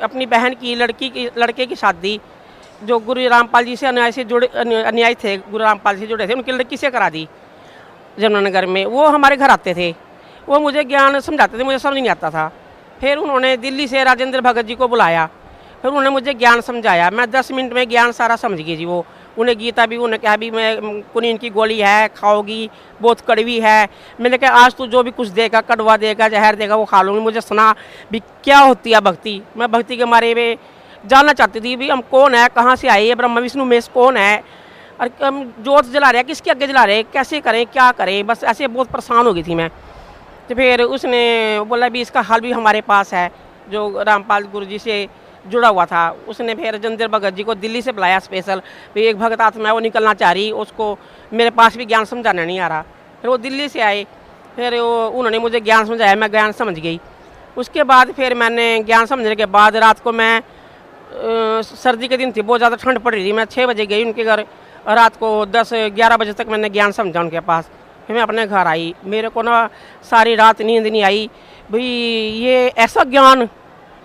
अपनी बहन की लड़के की शादी जो गुरु रामपाल जी से अन्याय थे, गुरु रामपाल जी से जुड़े थे, उनकी लड़की से करा दी यमुनानगर में। वो हमारे घर आते थे, वो मुझे ज्ञान समझाते थे, मुझे समझ नहीं आता था। फिर उन्होंने दिल्ली से राजेंद्र भगत जी को बुलाया, फिर उन्होंने मुझे ज्ञान समझाया। मैं 10 मिनट में ज्ञान सारा समझ गई जी। वो उन्हें गीता भी उन्हें कहा भी मैं कुनीन की गोली है, खाओगी, बहुत कड़वी है। मैंने कहा आज तू जो भी कुछ देगा, कड़वा देगा, जहर देगा, वो खा लूँगी। मुझे सुना भी क्या होती है भक्ति। मैं भक्ति के मारे में जानना चाहती थी भी हम कौन है, कहाँ से आए, ये ब्रह्मा विष्णु महेश कौन है, और हम जोत जला रहे हैं, किसके आगे जला रहे हैं, कैसे करें, क्या करें, बस ऐसे बहुत परेशान हो गई थी मैं। तो फिर उसने बोला भी इसका हल भी हमारे पास है, जो रामपाल गुरु जी से जुड़ा हुआ था। उसने फिर राजेंद्र भगत जी को दिल्ली से बुलाया स्पेशल, भी एक भगत आत्मा है, वो निकलना चाह रही, उसको मेरे पास भी ज्ञान समझाना नहीं आ रहा। फिर वो दिल्ली से आए, फिर उन्होंने मुझे ज्ञान समझाया, मैं ज्ञान समझ गई। उसके बाद फिर मैंने ज्ञान समझने के बाद रात को मैं सर्दी के दिन थी, बहुत ज़्यादा ठंड पड़ रही थी, मैं 6 बजे गई उनके घर, रात को 10-11 बजे तक मैंने ज्ञान समझा उनके पास। फिर मैं अपने घर आई, मेरे को ना सारी रात नींद नहीं आई। भाई ये ऐसा ज्ञान,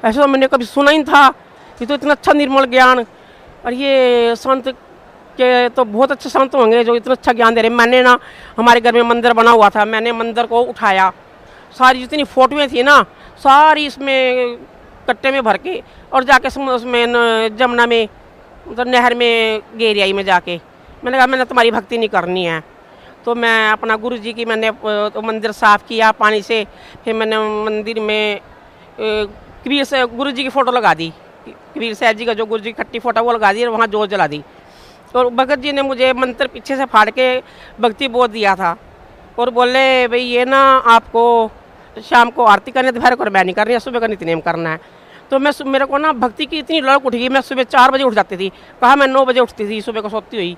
ऐसा तो मैंने कभी सुना ही नहीं था, ये तो इतना अच्छा निर्मल ज्ञान, और ये संत के तो बहुत अच्छे संत होंगे जो इतना अच्छा ज्ञान दे रहे। मैंने ना हमारे घर में मंदिर बना हुआ था, मैंने मंदिर को उठाया, सारी जितनी फोटोएँ थी ना सारी इसमें कट्टे में भर के, और जाके उसमें जमुना में मतलब नहर में गेरी आई में जाके। मैंने कहा मैंने तुम्हारी भक्ति नहीं करनी है। तो मैं अपना गुरु जी की मैंने तो मंदिर साफ़ किया पानी से। फिर मैंने मंदिर में कबीर से गुरु जी की फ़ोटो लगा दी, कबीर साहब जी का जो गुरु जी की खट्टी फ़ोटो वो लगा दी और वहाँ जोत जला दी। और भगत जी ने मुझे मंत्र पीछे से फाड़ के भक्ति बोध दिया था और बोले भाई ये ना आपको शाम को आरती करनी है, दोपहर को मैं नहीं करनी है, सुबह का नित्यनेम करना है। तो मेरे को ना भक्ति की इतनी लड़क उठ गई, मैं सुबह 4 बजे उठ जाती थी, कहा मैं 9 बजे उठती थी सुबह को सोती हुई,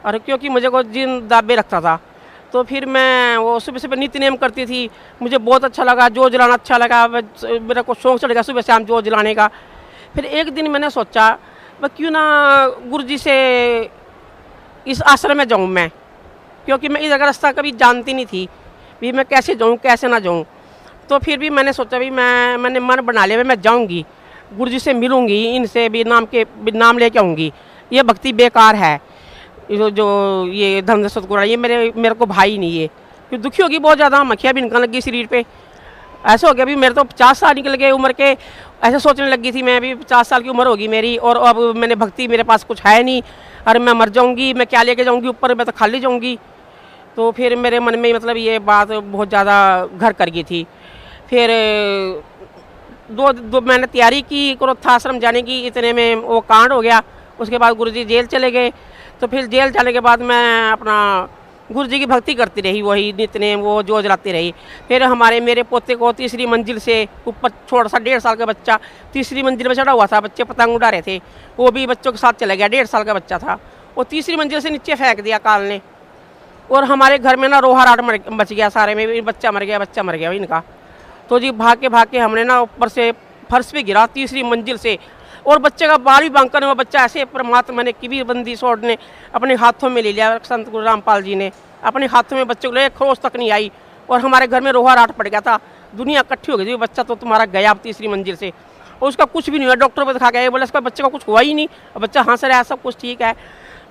और क्योंकि मुझे को जिन दाबे रखता था। तो फिर मैं वो सुबह सुबह नित्यनेम करती थी, मुझे बहुत अच्छा लगा, जोत जलाना अच्छा लगा, मेरे को शौक चढ़ गया सुबह शाम जोत जलाने का। फिर एक दिन मैंने सोचा मैं क्यों ना गुरु जी से इस आश्रम में जाऊँ मैं, क्योंकि मैं इधर का रास्ता कभी जानती नहीं थी भी मैं कैसे जाऊँ कैसे ना जाऊँ। तो फिर भी मैंने सोचा भी मैंने मन बना लिया मैं जाऊँगी, गुरु जी से मिलूँगी, इनसे भी नाम लेके आऊँगी। ये भक्ति बेकार है, जो ये धन सतगुरु ये मेरे को भाई नहीं है, क्योंकि दुखी होगी बहुत ज़्यादा, मक्खियाँ भी निकलने लगी शरीर पे। ऐसा हो गया भी मेरे तो 50 साल निकल गए उम्र के, ऐसे सोचने लगी थी मैं भी 50 साल की उम्र होगी मेरी, और अब मैंने भक्ति मेरे पास कुछ है नहीं, अरे मैं मर जाऊँगी, मैं क्या लेके जाऊँगी ऊपर, मैं तो खाली जाऊँगी। तो फिर मेरे मन में मतलब ये बात बहुत ज़्यादा घर कर गई थी। फिर दो मैंने तैयारी की क्रोधाश्रम जाने की, इतने में वो कांड हो गया। उसके बाद गुरुजी जेल चले गए। तो फिर जेल जाने के बाद मैं अपना गुरुजी की भक्ति करती रही, वही नित्यनेम वो जो जलाती रही। फिर मेरे पोते को तीसरी मंजिल से ऊपर छोटा सा 1.5 साल का बच्चा तीसरी मंजिल पर चढ़ा हुआ था, बच्चे पतंग उड़ा रहे थे, वो भी बच्चों के साथ चला गया, 1.5 साल का बच्चा था, वो तीसरी मंजिल से नीचे फेंक दिया काल ने। और हमारे घर में ना रोहा राट बच गया सारे में, बच्चा मर गया इनका। तो जी भाग के हमने ना ऊपर से फर्श पे गिरा तीसरी मंजिल से, और बच्चे का बाल भी बांका नहीं हुआ, बच्चा ऐसे परमात्मा ने कबीर बंदी सोड ने अपने हाथों में ले लिया, संत गुरु रामपाल जी ने अपने हाथों में बच्चे को ले, खरोच तक नहीं आई। और हमारे घर में रोहा राट पड़ गया था, दुनिया इकट्ठी हो गई थी, बच्चा तो तुम्हारा गया तीसरी मंजिल से, और उसका कुछ भी नहीं हुआ। डॉक्टर को दिखा गया, बोला इसका बच्चे का कुछ हुआ ही नहीं, बच्चा हंस रहा है, सब कुछ ठीक है।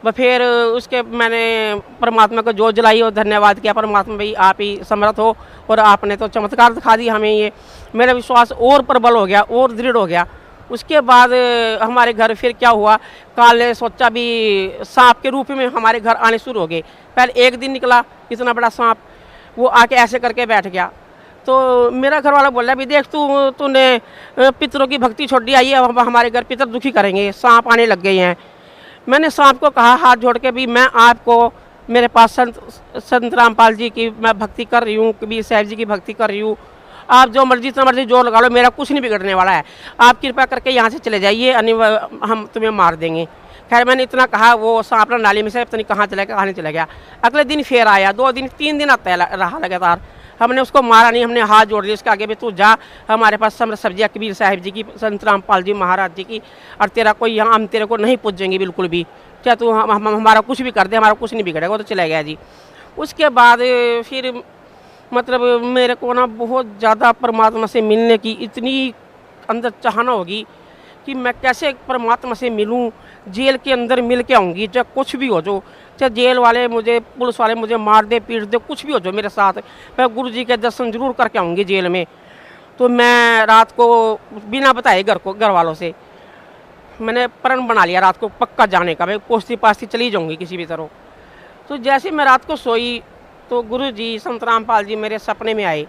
फिर उसके मैंने परमात्मा को जोत जलाई और धन्यवाद किया, परमात्मा भाई आप ही समर्थ हो, और आपने तो चमत्कार दिखा दी हमें। ये मेरा विश्वास और प्रबल हो गया और दृढ़ हो गया। उसके बाद हमारे घर फिर क्या हुआ, काल ने सोचा भी सांप के रूप में हमारे घर आने शुरू हो गए। पहले एक दिन निकला इतना बड़ा सांप, वो आके ऐसे करके बैठ गया। तो मेरा घर वाला बोला भी देख तूने पितरों की भक्ति छोड़ दी, आई है अब हमारे घर पितर दुखी करेंगे, सांप आने लग गए हैं। मैंने सांप को कहा हाथ जोड़ के भी मैं आपको, मेरे पास संत रामपाल जी की मैं भक्ति कर रही हूँ, कबीर साहब जी की भक्ति कर रही हूँ, आप जो मर्जी इतना मर्जी जोर लगा लो, मेरा कुछ नहीं बिगड़ने वाला है, आप कृपा करके यहाँ से चले जाइए, हम तुम्हें मार देंगे। खैर मैंने इतना कहा, वो सांप नाली में से पता नहीं कहाँ चला गया, कहाँ नहीं चला गया। अगले दिन फिर आया, 2 दिन 3 दिन आता रहा लगातार, हमने उसको मारा नहीं, हमने हाथ जोड़ दिया उसके आगे भी, तू जा, हमारे पास सब्जियाँ कबीर साहब जी की, संत रामपाल जी महाराज जी की, और तेरा कोई यहाँ हम तेरे को नहीं पूजेंगे बिल्कुल भी, क्या तू हमारा कुछ भी कर दे, हमारा कुछ नहीं बिगड़ेगा। वो तो चला गया जी। उसके बाद फिर मतलब मेरे को ना बहुत ज़्यादा परमात्मा से मिलने की इतनी अंदर चाहना होगी कि मैं कैसे परमात्मा से मिलूं, जेल के अंदर मिल के आऊँगी, चाहे कुछ भी हो जो, चाहे जेल वाले मुझे, पुलिस वाले मुझे मार दे पीट दे, कुछ भी हो जो मेरे साथ, मैं गुरु जी के दर्शन जरूर करके आऊँगी जेल में। तो मैं रात को बिना बताए घर वालों से मैंने प्रण बना लिया रात को पक्का जाने का, मैं पोस्ती पास्ती चली जाऊँगी किसी भी तरह। तो जैसे मैं रात को सोई तो गुरु जी संत रामपाल जी मेरे सपने में आए।